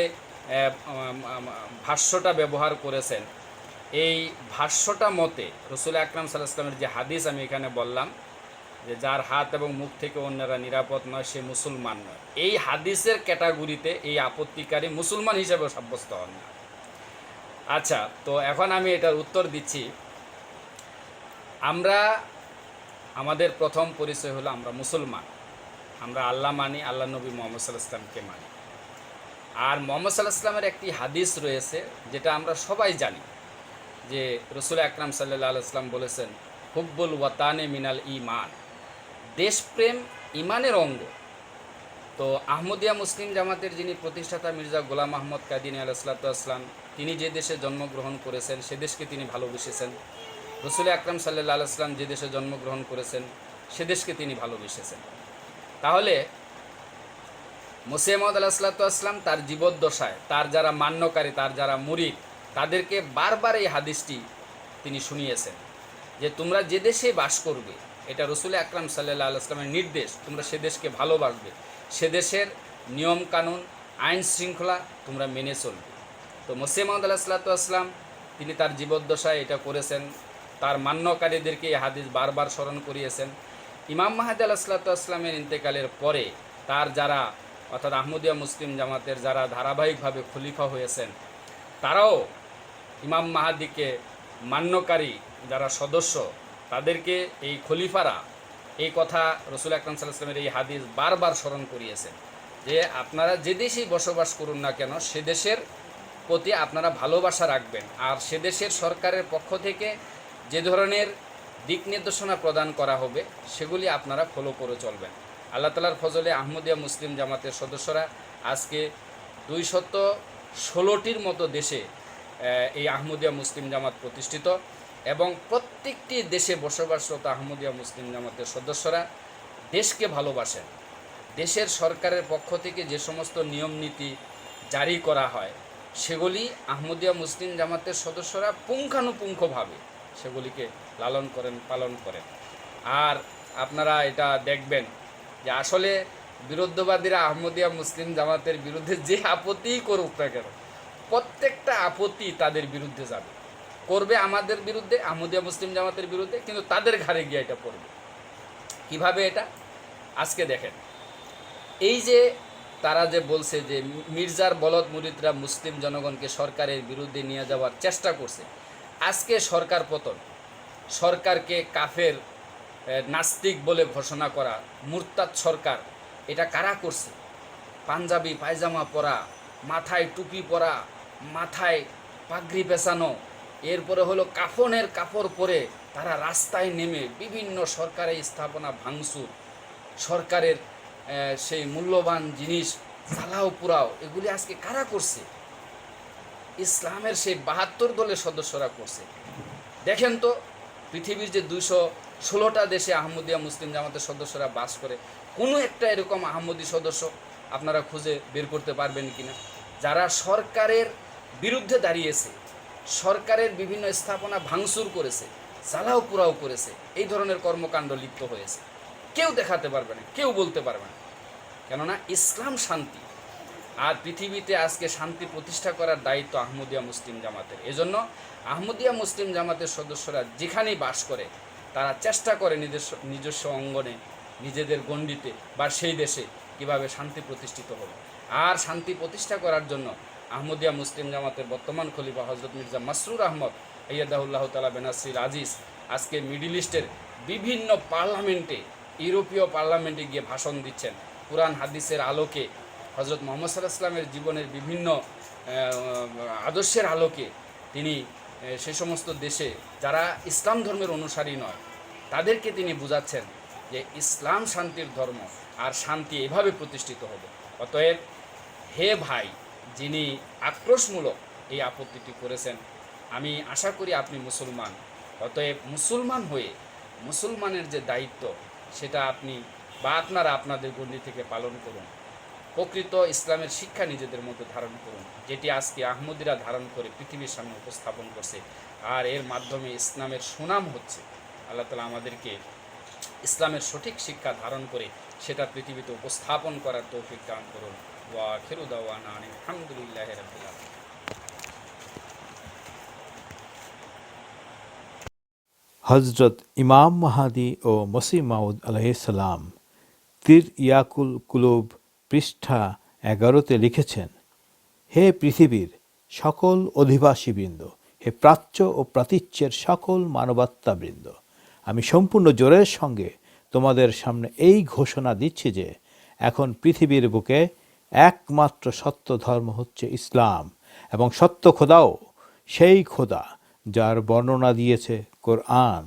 ভাষ্যটা ব্যবহার করেছেন, এই ভাষ্যটা মতে রসুল আকরাম সাল্লাল্লাহু আলাইহি ওয়াসাল্লামের যে হাদিস আমি এখানে বললাম, যে যার হাত এবং মুখ থেকে অন্যরা নিরাপদ নয় সে মুসলমান নয়, এই হাদিসের ক্যাটাগরিতে এই আপত্তিকারী মুসলমান হিসেবে সাব্যস্ত হন না। আচ্ছা, তো এখন আমি এটার উত্তর দিচ্ছি। আমরা, আমাদের প্রথম পরিচয় হলো আমরা মুসলমান, আমরা আল্লাহ মানি, আল্লাহ নবী মুহাম্মদ সাল্লাল্লাহু আলাইহি ওয়াসাল্লামকে মানি। আর মুহাম্মদ সাল্লাল্লাহু আলাইহি ওয়াসাল্লামের একটি হাদিস রয়েছে যেটা আমরা সবাই জানি, যে রসুল আকরাম সাল্লাল্লাহু আলাইহি ওয়াসাল্লাম বলেছেন, হুব্বুল ওয়াতানে মিনাল ঈমান, দেশপ্রেম ইমানের অঙ্গ। তো আহমদিয়া মুসলিম জামাতের যিনি প্রতিষ্ঠাতা মির্জা গোলাম আহমদ কাদিনী আলাইহিসসালাম, তিনি যে দেশে জন্মগ্রহণ করেছেন সে দেশকে তিনি ভালোবেসেছেন। রসুল আকরাম সাল্লাল্লাহু আলাইহি ওয়াসাল্লাম যে দেশে জন্মগ্রহণ করেছেন সে দেশকে তিনি ভালোবেসেছেন। তাহলে মসিহ মাউদ আলাইহিসসালাম তার জীবদ্দশায় তার যারা মান্যকারী, তার যারা মুরিদ, তাদেরকে বারবার এই হাদিসটি তিনি শুনিয়েছেন যে তোমরা যে দেশে বাস করবে, এটা রসুল আকরাম সাল্লাল্লাহু আলাইহি ওয়াসাল্লামের নির্দেশ, তোমরা সে দেশকে ভালোবাসবে, সে দেশের নিয়মকানুন, আইন শৃঙ্খলা তোমরা মেনে চলবে। তো মসিহ মাউদ আলাইহিসসালাম তিনি তার জীবদ্দশায় এটা করেছেন, তার মান্যকারীদেরকে এই হাদিস বারবার স্মরণ করিয়েছেন। ইমাম মাহদী আলাইহিসসালামের ইন্তেকালের পরে তার যারা, অর্থাৎ আহমদিয়া মুসলিম জামাতের যারা ধারাবাহিকভাবে খলিফা হয়েছেন, তারাও ইমাম মাহাদিকে মান্যকারী যারা সদস্য, তাদেরকে এই খলিফারা এই কথা রসুল আকরাম সাল্লাল্লাহু আলাইহি ওয়াসাল্লামের এই হাদিস বারবার স্মরণ করিয়েছেন যে আপনারা যে দেশেই বসবাস করুন না কেন সে দেশের প্রতি আপনারা ভালোবাসা রাখবেন, আর সে দেশের সরকারের পক্ষ থেকে যে ধরনের দিক নির্দেশনা প্রদান করা হবে সেগুলি আপনারা ফলো করে চলবেন। আল্লাহ তাআলার ফজলে আহমদিয়া মুসলিম জামাতের সদস্যরা আজকে 216টির মতো দেশে এই আহমদিয়া মুসলিম জামাত প্রতিষ্ঠিত, এবং প্রত্যেকটি দেশে বসবাসরত আহমদিয়া মুসলিম জামাতের সদস্যরা দেশকে ভালোবাসেন। দেশের সরকারের পক্ষ থেকে যে সমস্ত নিয়ম নীতি জারি করা হয় সেগুলি আহমদিয়া মুসলিম জামাতের সদস্যরা পুঙ্খানুপুঙ্খভাবে সেগুলিকে লালন করেন, পালন করেন। আর আপনারা এটা দেখবেন যে আসলে বিরুদ্ধবাদীরা আহমদিয়া মুসলিম জামাতের বিরুদ্ধে যে আপত্তিই করুক না কেন, প্রত্যেকটা আপত্তি তাদের বিরুদ্ধে যাবে, করবে আমাদের বিরুদ্ধে, আহমদিয়া মুসলিম জামাতের বিরুদ্ধে, কিন্তু তাদের ঘাড়ে গিয়ে এটা পড়বে। কিভাবে এটা আজকে দেখেন, এই যে তারা যে বলছে যে মির্জার বলদ মুরিদরা মুসলিম জনগণকে সরকারের বিরুদ্ধে নিয়ে যাওয়ার চেষ্টা করছে, আজকে সরকার পতন, সরকারকে কাফের নাস্তিক বলে ঘোষণা করা মুরতাদ সরকার, এটা কারা করছে? পাঞ্জাবি পায়জামা পরা, মাথায় টুপি পরা, মাথায় পাগড়ি পেঁচানো, এরপরে হলো কাফনের কাপড় পরে তারা রাস্তায় নেমে বিভিন্ন সরকারি স্থাপনা ভাঙচুর, সরকারের সেই মূল্যবান জিনিস জ্বালাও পুরাও, এগুলি আজকে কারা করছে? ইসলামের সেই 72 দলের সদস্যরা করছে। দেখেন তো পৃথিবীর যে 216টা দেশে আহমদিয়া মুসলিম জামাতের সদস্যরা বাস করে, কোনো একটা এরকম আহমদি সদস্য আপনারা খুঁজে বের করতে পারবেন কিনা যারা সরকারের বিরুদ্ধে দাঁড়িয়েছে, সরকারের বিভিন্ন স্থাপনা ভাঙচুর করেছে, জ্বালাও পুরাও করেছে, এই ধরনের কর্মকাণ্ড লিপ্ত হয়েছে? কেউ দেখাতে পারবে না, কেউ বলতে পারবে না। কেননা ইসলাম শান্তি, আর পৃথিবীতে আজকে শান্তি প্রতিষ্ঠা করার দায়িত্ব আহমদিয়া মুসলিম জামাতের। এজন্য আহমদিয়া মুসলিম জামাতের সদস্যরা যেখানেই বাস করে তারা চেষ্টা করে নিজস্ব অঙ্গনে, নিজেদের গণ্ডিতে বা সেই দেশে কিভাবে শান্তি প্রতিষ্ঠিত হবে। আর শান্তি প্রতিষ্ঠা করার জন্য আহমদিয়া মুসলিম জামাতের বর্তমান খলিফা হজরত মির্জা মাসরুর আহমদ আইয়াদাহুল্লাহ তাআলা বেনাসির আজিজ আজকে মিডল ইস্টের বিভিন্ন পার্লামেন্টে, ইউরোপীয় পার্লামেন্টে গিয়ে ভাষণ দিচ্ছেন। কুরআন হাদিসের আলোকে, হজরত মুহাম্মদ সাল্লাল্লাহু আলাইহি ওয়াসাল্লামের জীবনের বিভিন্ন আদর্শের আলোকে তিনি সে সমস্ত দেশে যারা ইসলাম ধর্মের অনুসারী নয় তাদেরকে তিনি বুঝাচ্ছেন যে ইসলাম শান্তির ধর্ম, আর শান্তি এভাবে প্রতিষ্ঠিত হবে। অতএব হে ভাই, যিনি আক্রোশমূলক এই আপত্তিটি করেছেন, আমি আশা করি আপনি মুসলমান। অতএব মুসলমান হয়ে মুসলমানের যে দায়িত্ব সেটা আপনি বা আপনারা আপনাদের গণ্ডি থেকে পালন করুন। প্রকৃত ইসলামের শিক্ষা নিজেদের মধ্যে ধারণ করুন, যেটি আজকে আহমদিরা ধারণ করে পৃথিবীর সামনে উপস্থাপন করছে, আর এর মাধ্যমে ইসলামের সুনাম হচ্ছে। আল্লাহ তাআলা আমাদেরকে ইসলামের সঠিক শিক্ষা ধারণ করে সেটা পৃথিবীতে উপস্থাপন করার তৌফিক দান করুন। ওয়া আখিরু দাওয়ানা আলহামদুলিল্লাহি রাব্বিল আলামিন। হজরত ইমাম মাহাদি ও মসিহ মাউদ আলাইহিসসালাম তীর ইয়াকুল কুলুব পৃষ্ঠা 11-তে লিখেছেন, হে পৃথিবীর সকল অধিবাসীবৃন্দ, হে প্রাচ্য ও প্রাতীচ্যের সকল মানবাত্মাবৃন্দ, আমি সম্পূর্ণ জোরের সঙ্গে তোমাদের সামনে এই ঘোষণা দিচ্ছি যে এখন পৃথিবীর বুকে একমাত্র সত্য ধর্ম হচ্ছে ইসলাম, এবং সত্য খোদাও সেই খোদা যার বর্ণনা দিয়েছে কোরআন,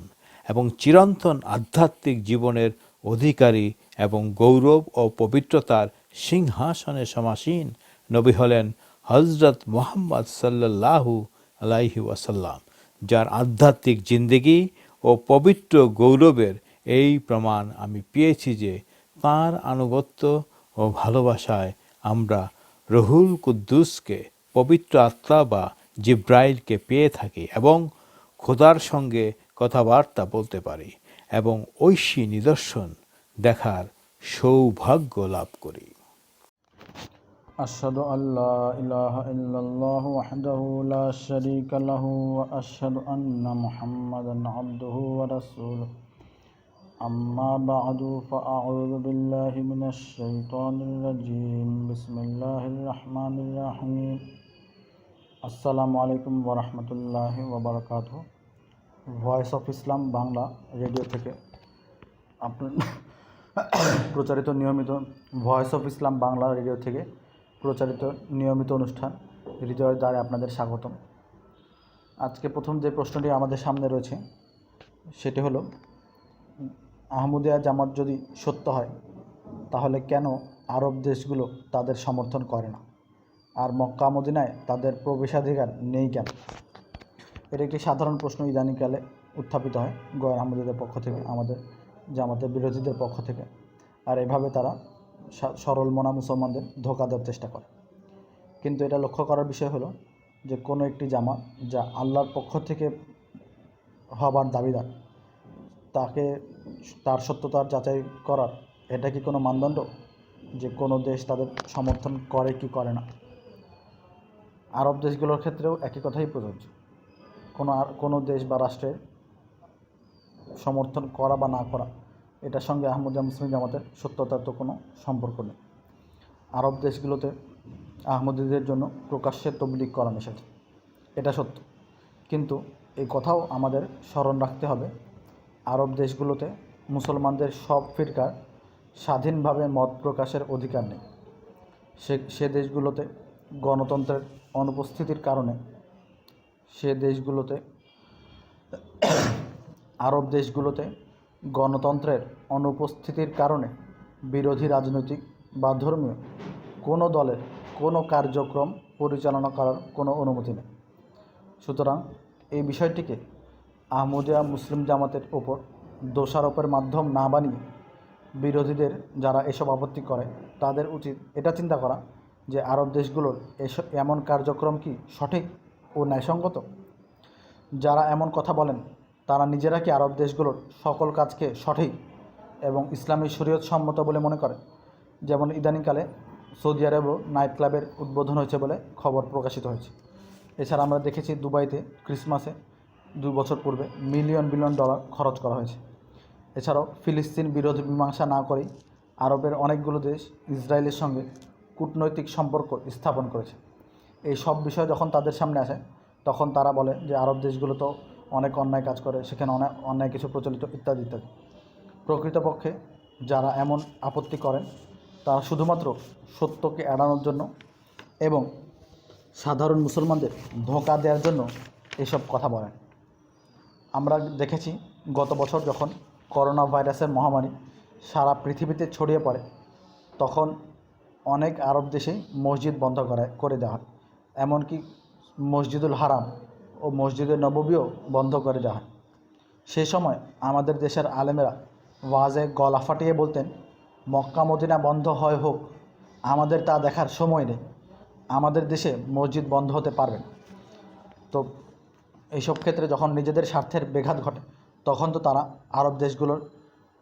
এবং চিরন্তন আধ্যাত্মিক জীবনের অধিকারী এবং গৌরব ও পবিত্রতার সিংহাসনে সমাসীন নবী হলেন হজরত মুহাম্মদ সাল্লাল্লাহু আলাইহি ওয়াসাল্লাম, যার আধ্যাত্মিক জিন্দেগি ও পবিত্র গৌরবের এই প্রমাণ আমি পেয়েছি যে তাঁর আনুগত্য ও ভালোবাসায় আমরা রুহুল কুদ্দুসকে, পবিত্র আত্মা বা জিব্রাইলকে পেয়ে থাকি এবং খোদার সঙ্গে কথাবার্তা বলতে পারি এবং ঐশী নিদর্শন দেখার সৌভাগ্য লাভ করি। أشهد أن لا إله إلا الله وحده لا شريك له وأشهد أن محمدا عبده ورسوله أما بعد فأعوذ بالله من الشيطان الرجيم بسم الله الرحمن الرحيم আসসালামু আলাইকুম ওয়া রাহমাতুল্লাহি ওয়া বারাকাতুহু। Voice of Islam Bangla radio থেকে প্রচারিত নিয়মিত voice of Islam Bangla radio থেকে প্রচারিত নিয়মিত অনুষ্ঠান হৃদয়ের দ্বারে আপনাদের স্বাগতম। আজকে প্রথম যে প্রশ্নটি আমাদের সামনে রয়েছে সেটি হলো, আহমদিয়া জামাত যদি সত্য হয় তাহলে কেন আরব দেশগুলো তাদের সমর্থন করে না, আর মক্কা মদিনায় তাদের প্রবেশাধিকার নেই কেন? এর একটি সাধারণ প্রশ্ন ইদানিংকালে উত্থাপিত হয় গয়ের আহমদীদের পক্ষ থেকে, আমাদের জামাতের বিরোধীদের পক্ষ থেকে। আর এভাবে তারা সরল মনা মুসলমানদের ধোঁকা দেওয়ার চেষ্টা করে। কিন্তু এটা লক্ষ্য করার বিষয় হলো যে কোনো একটি জামাত যা আল্লাহর পক্ষ থেকে হবার দাবিদার, তাকে তার সত্যতার যাচাই করার এটা কি কোনো মানদণ্ড যে কোনো দেশ তাদের সমর্থন করে কি করে না? আরব দেশগুলোর ক্ষেত্রেও একই কথাই প্রযোজ্য। কোনো দেশ বা রাষ্ট্রের সমর্থন করা বা না করা এটার সঙ্গে আহমদিয়া মুসলিম জামাতের সত্যতার তো কোনো সম্পর্ক নেই। আরব দেশগুলোতে আহমদীদের জন্য প্রকাশ্যে তবলিগ করা নিষেধ, এটা সত্য। কিন্তু এই কথাও আমাদের স্মরণ রাখতে হবে, আরব দেশগুলোতে মুসলমানদের সব ফিরকার স্বাধীনভাবে মত প্রকাশের অধিকার নেই। সে দেশগুলোতে গণতন্ত্রের অনুপস্থিতির কারণে আরব দেশগুলোতে গণতন্ত্রের অনুপস্থিতির কারণে বিরোধী রাজনৈতিক বা ধর্মীয় কোনো দলের কোনো কার্যক্রম পরিচালনা করার কোনো অনুমতি নেই। সুতরাং এই বিষয়টিকে আহমদিয়া মুসলিম জামাতের ওপর দোষারোপের মাধ্যম না বানিয়ে বিরোধীদের যারা এসব আপত্তি করে তাদের উচিত এটা চিন্তা করা যে আরব দেশগুলোর এমন কার্যক্রম কি সঠিক ও ন্যায়সঙ্গত। যারা এমন কথা বলেন তারা নিজেরা কি আরব দেশগুলোর সকল কাজকে সঠিক এবং ইসলামী শরীয়ত সম্মত বলে মনে করে? যেমন ইদানিংকালে সৌদি আরবেও নাইট ক্লাবের উদ্বোধন হয়েছে বলে খবর প্রকাশিত হয়েছে। এছাড়া আমরা দেখেছি দুবাইতে ক্রিসমাসে 2 বছর পূর্বে মিলিয়ন বিলিয়ন ডলার খরচ করা হয়েছে। এছাড়াও ফিলিস্তিন বিরোধী মীমাংসা না করেই আরবের অনেকগুলো দেশ ইসরায়েলের সঙ্গে কূটনৈতিক সম্পর্ক স্থাপন করেছে। এই সব বিষয় যখন তাদের সামনে আসে তখন তারা বলে যে আরব দেশগুলো তো অনেক অন্যায় কাজ করে, সেখানে অনেক অন্যায় কিছু প্রচলিত ইত্যাদি ইত্যাদি। প্রকৃতপক্ষে যারা এমন আপত্তি করেন তারা শুধুমাত্র সত্যকে এড়ানোর জন্য এবং সাধারণ মুসলমানদের ধোঁকা দেওয়ার জন্য এসব কথা বলেন। আমরা দেখেছি গত বছর যখন করোনা ভাইরাসের মহামারী সারা পৃথিবীতে ছড়িয়ে পড়ে তখন অনেক আরব দেশেই মসজিদ বন্ধ করে দেওয়া হয়, এমনকি মসজিদুল হারাম ও মসজিদে নববীও বন্ধ করে দেওয়া হয়। সেই সময় আমাদের দেশের আলেমেরা ওয়াজে গলা ফাটিয়ে বলতেন, মক্কা মদিনা বন্ধ হয় হোক, আমাদের তা দেখার সময় নেই, আমাদের দেশে মসজিদ বন্ধ হতে পারবে না। তো এইসব ক্ষেত্রে যখন নিজেদের স্বার্থের ব্যাঘাত ঘটে তখন তো তারা আরব দেশগুলোর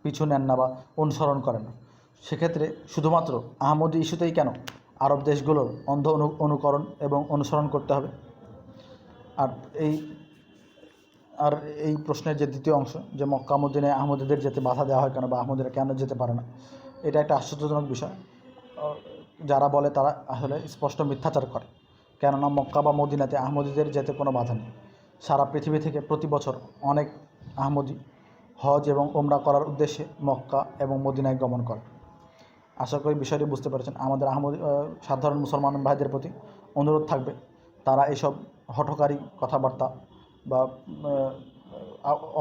পিছু নেন না বা অনুসরণ করেন না। সেক্ষেত্রে শুধুমাত্র আহমদি ইস্যুতেই কেন আরব দেশগুলোর অন্ধ অনুকরণ এবং অনুসরণ করতে হবে? আর এই প্রশ্নের যে দ্বিতীয় অংশ, যে মক্কা মদিনায় আহমদীদের যেতে বাধা দেওয়া হয় কেন বা আহমদীরা কেন যেতে পারে না, এটা একটা আশ্চর্যজনক বিষয়। যারা বলে তারা আসলে স্পষ্ট মিথ্যাচার করে, কেননা মক্কা বা মদিনাতে আহমদীদের যেতে কোনো বাধা নেই। সারা পৃথিবী থেকে প্রতি বছর অনেক আহমদী হজ এবং ওমরা করার উদ্দেশ্যে মক্কা এবং মদিনায় গমন করে। আশা করি বিষয়টি বুঝতে পেরেছেন। আমাদের আহমদী সাধারণ মুসলমান ভাইদের প্রতি অনুরোধ থাকবে তারা এসব হঠকারী কথাবার্তা বা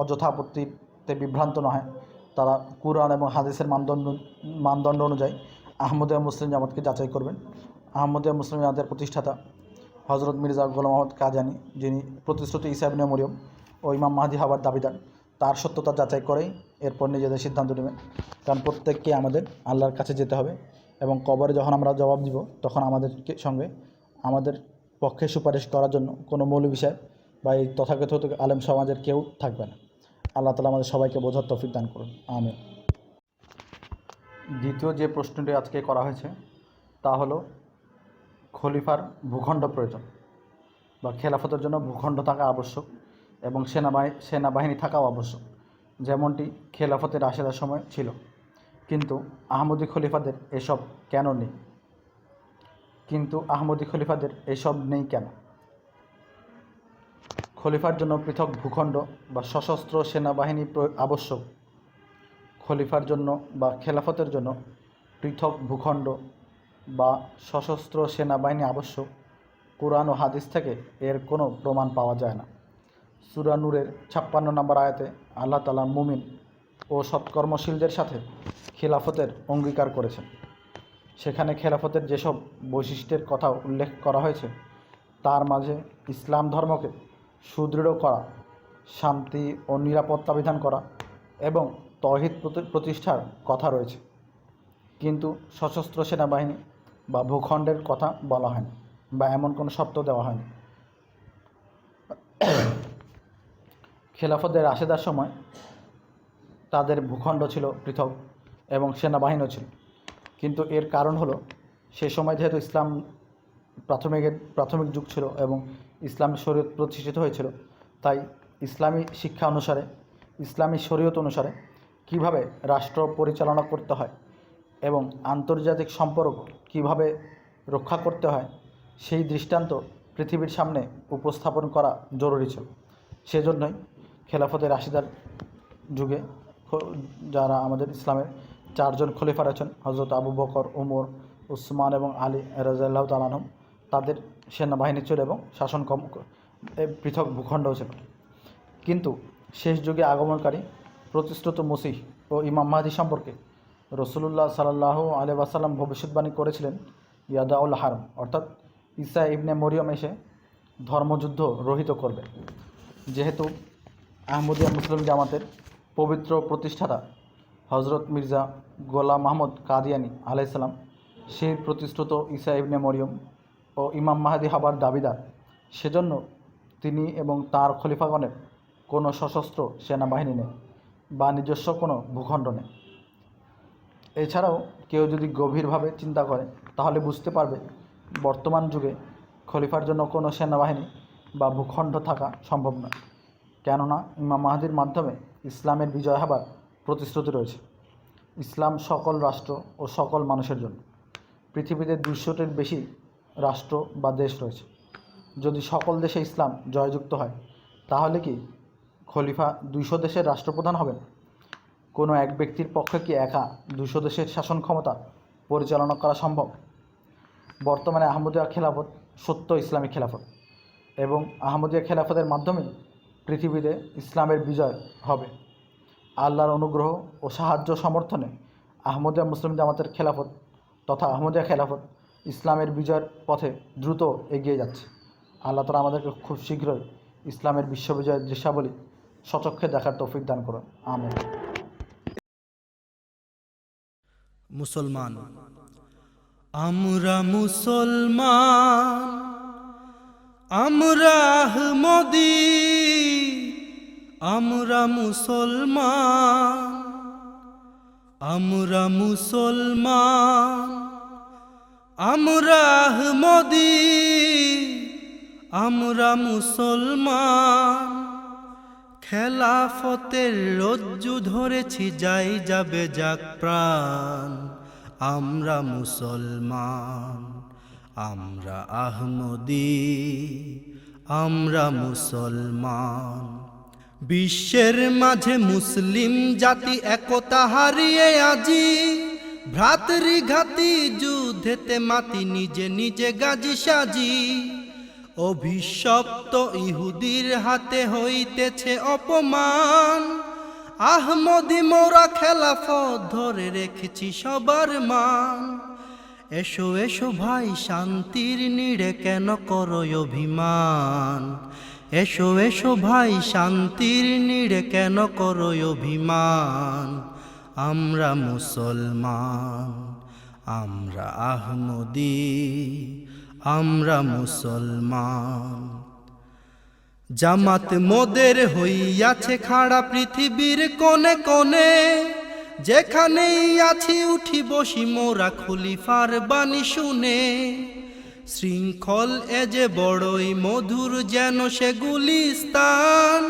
অযথা আপত্তিতে বিভ্রান্ত না হয়, তারা কুরআন এবং হাদিসের মানদণ্ড অনুযায়ী আহমদিয়া মুসলিম জামাতকে যাচাই করবেন। আহমদিয়া মুসলিম জামাতের প্রতিষ্ঠাতা হজরত মির্জা গোলাম মোহাম্মদ কাদিয়ানী, যিনি প্রতিশ্রুত ঈসা ইবনে মরিয়ম ও ইমাম মাহদী হবার দাবিদার, তার সত্যতা যাচাই করেই এরপর নিজেদের সিদ্ধান্ত নেবেন। কারণ প্রত্যেককে আমাদের আল্লাহর কাছে যেতে হবে এবং কবরে যখন আমরা জবাব দিব তখন আমাদেরকে সঙ্গে আমাদের পক্ষে সুপারিশ করার জন্য কোনো মৌলবী সাহেব বা এই তথাকথিত আলেম সমাজের কেউ থাকবে না। আল্লাহ তাআলা আমাদের সবাইকে বোঝার তৌফিক দান করুন, আমিন। দ্বিতীয় যে প্রশ্নটি আজকে করা হয়েছে তা হলো খলিফার ভূখণ্ড প্রয়োজন বা খেলাফতের জন্য ভূখণ্ড থাকা আবশ্যক এবং সেনাবাহিনী থাকাও আবশ্যক, যেমনটি খেলাফতের রাশেদার সময় ছিল। কিন্তু আহমদী খলিফাদের এসব কেন নেই? কেন? খলিফার জন্য পৃথক ভূখণ্ড বা সশস্ত্র সেনাবাহিনী আবশ্যক। খলিফার জন্য বা খেলাফতের জন্য পৃথক ভূখণ্ড বা সশস্ত্র সেনাবাহিনী আবশ্যক, কুরআন ও হাদিস থেকে এর কোনো প্রমাণ পাওয়া যায় না। সূরা নূরের 56 নম্বর আয়াতে আল্লাহ তাআলা মুমিন ও সৎকর্মশীলদের সাথে খিলাফতের অঙ্গীকার করেছেন। সেখানে খেলাফতের যেসব বৈশিষ্ট্যের কথা উল্লেখ করা হয়েছে তার মাঝে ইসলাম ধর্মকে সুদৃঢ় করা, শান্তি ও নিরাপত্তা বিধান করা এবং তৌহিদ প্রতিষ্ঠার কথা রয়েছে। কিন্তু সশস্ত্র সেনাবাহিনী বা ভূখণ্ডের কথা বলা হয়নি বা এমন কোনো শর্ত দেওয়া হয়নি। খেলাফতের রাশেদার সময় তাদের ভূখণ্ড ছিল পৃথক এবং সেনাবাহিনীও ছিল। কিন্তু এর কারণ হলো সে সময় যেহেতু ইসলাম প্রাথমিক যুগ ছিল এবং ইসলামী শরীয়ত প্রতিষ্ঠিত হয়েছিল, তাই ইসলামী শিক্ষা অনুসারে, ইসলামী শরীয়ত অনুসারে কিভাবে রাষ্ট্র পরিচালনা করতে হয় এবং আন্তর্জাতিক সম্পর্ক কিভাবে রক্ষা করতে হয় সেই দৃষ্টান্ত পৃথিবীর সামনে উপস্থাপন করা জরুরি ছিল। সেজন্যই খেলাফতের রাশিদার যুগে যারা আমাদের ইসলামের 4 জন খলিফা রয়েছেন, হজরত আবু বকর, উমর, উসমান এবং আলী রাদিয়াল্লাহু তাআলা আনহুম, তাদের সেনাবাহিনী ছিল এবং শাসন পৃথক ভূখণ্ডও ছিল। কিন্তু শেষ যুগে আগমনকারী প্রতিশ্রুত মসিহ ও ইমাম মাহদী সম্পর্কে রাসূলুল্লাহ সাল্লাল্লাহু আলাইহি ওয়াসাল্লাম ভবিষ্যৎবাণী করেছিলেন, ইয়াদাউল হারম, অর্থাৎ ঈসা ইবনে মরিয়ম এসে ধর্মযুদ্ধ রহিত করবে। যেহেতু আহমদিয়া মুসলিম জামাতের পবিত্র প্রতিষ্ঠাতা হজরত মির্জা গোলাম মোহাম্মদ কাদিয়ানী আলাইহিস সালাম সেই প্রতিশ্রুত ঈসা ইবনে মরিয়ম ও ইমাম মাহদী হবার দাবিদার, সেজন্য তিনি এবং তার খলিফাগণের কোনো সশস্ত্র সেনাবাহিনী নেই বা নিজস্ব কোনো ভূখণ্ড নেই। এছাড়াও কেউ যদি গভীরভাবে চিন্তা করে তাহলে বুঝতে পারবে বর্তমান যুগে খলিফার জন্য কোনো সেনাবাহিনী বা ভূখণ্ড থাকা সম্ভব নয়। কেননা ইমাম মাহদীর মাধ্যমে ইসলামের বিজয় হবার প্রতিশ্রুতি রয়েছে। ইসলাম সকল রাষ্ট্র ও সকল মানুষের জন্য। পৃথিবীতে 200টির বেশি রাষ্ট্র বা দেশ রয়েছে। যদি সকল দেশে ইসলাম জয়যুক্ত হয় তাহলে কি খলিফা 200 দেশের রাষ্ট্রপ্রধান হবেন? কোনো এক ব্যক্তির পক্ষে কি একা 200 দেশের শাসন ক্ষমতা পরিচালনা করা সম্ভব? বর্তমানে আহমদিয়া খেলাফত সত্য ইসলামী খেলাফত এবং আহমদিয়া খেলাফতের মাধ্যমে পৃথিবীতে ইসলামের বিজয় হবে। আল্লাহর অনুগ্রহ ও সাহায্য সমর্থনে আহমদিয়া মুসলিম জামাতের খেলাফত তথা আহমদিয়া খেলাফত ইসলামের বিজয়ের পথে দ্রুত এগিয়ে যাচ্ছে। আল্লাহ তাআলা আমাদেরকে খুব শীঘ্রই ইসলামের বিশ্ববিজয়ের দৃশ্যাবলী সচক্ষে দেখার তৌফিক দান করুন, আমিন। মুসলমান, আমরা মুসলমান, আমরা আহমদী, আমরা মুসলমান, আমরা মুসলমান, আমরা আহমদী, আমরা মুসলমান। খেলাফতের রজ্জু ধরেছি, যাই যাবে যাক প্রাণ। আমরা মুসলমান, আমরা আহমদী, আমরা মুসলমান। বিশ্বের মাঝে মুসলিম জাতি একতা হারিয়ে আজি, ভ্রাতৃঘাতী যুদ্ধেতে মাতি নিজে নিজে গাজী সাজি। অভিশপ্ত ইহুদির হাতে হইতেছে অপমান, আহমদী মোরা খেলাফত ধরে রেখেছি সবার মান। এসো এসো ভাই শান্তির নিড়ে কেন করো অভিমান, এসো এসো ভাই শান্তির নিড়ে কেন করো অভিমান। আমরা মুসলমান, আমরা আহমদী, আমরা মুসলমান। জামাত মোদের হইয়াছে খাড়া পৃথিবীর কোণে কোণে, যেখানেই আছি উঠি বসি মোরা খলিফার বাণী শুনে। শৃঙ্খল এ যে বড়ই মধুর যেন সে গুলিস্তান,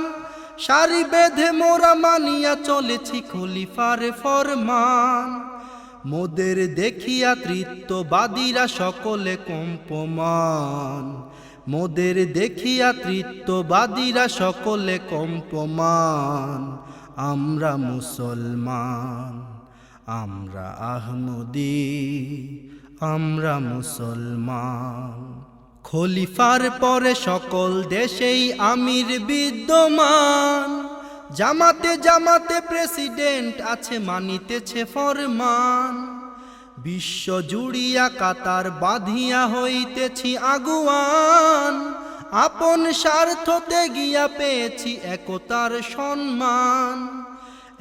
সারি বেঁধে মোরা মানিয়া চলেছি খলিফার ফরমান। মোদের দেখিয়া তৃত্ববাদীরা সকলে কম্পমান, মোদের দেখিয়া তৃত্ববাদীরা সকলে কম্পমান। আমরা মুসলমান, আমরা আহমদী, আমরা মুসলমান। খলিফার পরে সকল দেশেই আমির বিদ্যমান, জামাতে জামাতে প্রেসিডেন্ট আছে মানিতেছে ফরমান। বিশ্ব জুড়িয়া কাতার বাঁধিয়া হইতেছি আগুয়ান, আপন স্বার্থতে গিয়া পেয়েছি একতার সম্মান।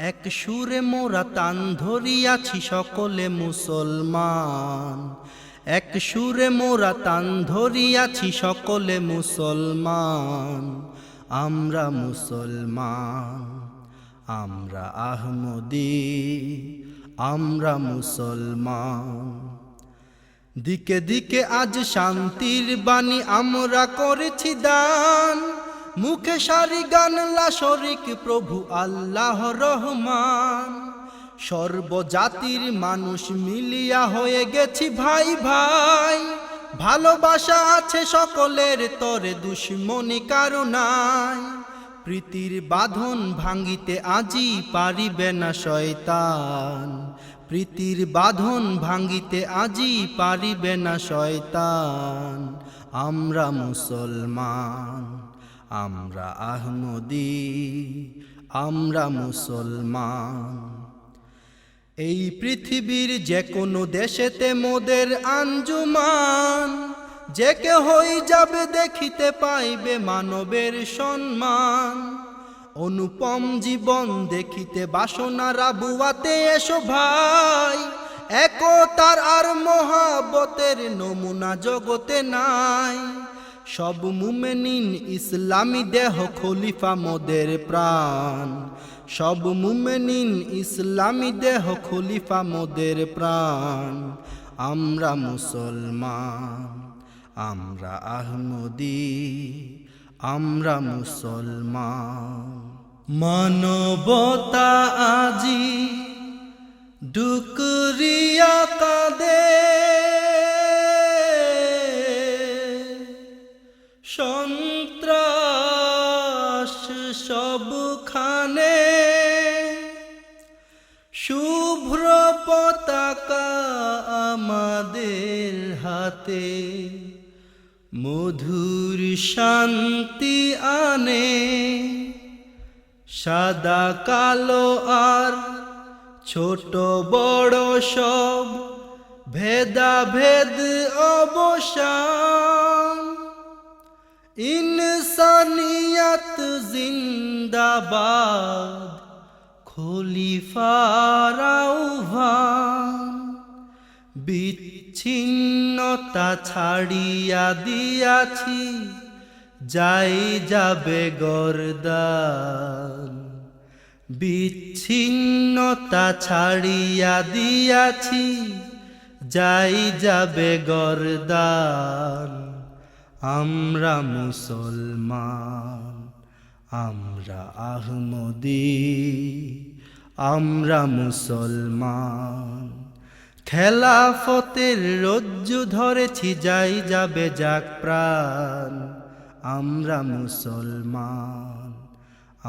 এক সুরে মোরা তান ধরিয়াছি সকলে মুসলমান, এক সুরে মোরা তান ধরিয়াছি সকলে মুসলমান। আমরা মুসলমান, আমরা আহমদী, আমরা মুসলমান। দিকে দিকে আজ শান্তির বাণী আমরা করেছি দান, মুখে সারি গান লা শরিক প্রভু আল্লাহ রহমান। সর্বজাতির মানুষ মিলিয়া হয়ে গেছি ভাই ভাই, ভালোবাসা আছে সকলের তরে দুশ্মনী কারো নাই। প্রীতির বাঁধন ভাঙ্গিতে আজি পারিবে না শয়তান, প্রীতির বাঁধন ভাঙ্গিতে আজি পারিবে না শয়তান। আমরা মুসলমান, আমরা আহমদী, আমরা মুসলমান। এই পৃথিবীর যে কোনো দেশেতে মোদের আঞ্জুমান, যে কেহই যাবে দেখিতে পাইবে মানবের সম্মান। অনুপম জীবন দেখিতে বাসনারা বুয়াতে এসো ভাই, একতার আর মহাব্বতের নমুনা জগতে নাই। সব মুমিনিন ইসলামী দেহ খলিফা মোদের প্রাণ, সব মুমিনিন ইসলামী দেহ খলিফা মোদের প্রাণ। আমরা মুসলমান, আমরা আহমদী, আমরা মুসলমান। মানবতা আজি ডুকরিয়া কাঁদে, সন্ত্রাস সবখানে। শুভ্র পতাকা আমাদের হাতে, মধুর শান্তি আনে। সাদা কালো আর ছোট বড় সব ভেদাভেদ অবসান। ইনসানিয়ত জিন্দাবাদ, খলিফার আহ্বান। বিচ্ছিন্নতা ছাড়িয়া দিয়াছি, যাই যাবে গর্দান। বিচ্ছিন্নতা ছাড়িয়া দিয়াছি, যাই যাবে গর্দান। আমরা মুসলমান, আমরা আহমদী, আমরা মুসলমান। খেলাফতের রজ্জু ধরেছি, যাই যাবে যাক প্রাণ। আমরা মুসলমান,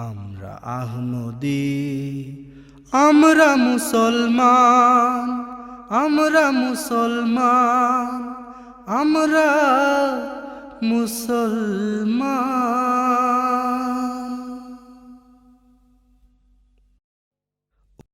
আমরা আহমদী, আমরা মুসলমান, আমরা মুসলমান, আমরা মুসলমান।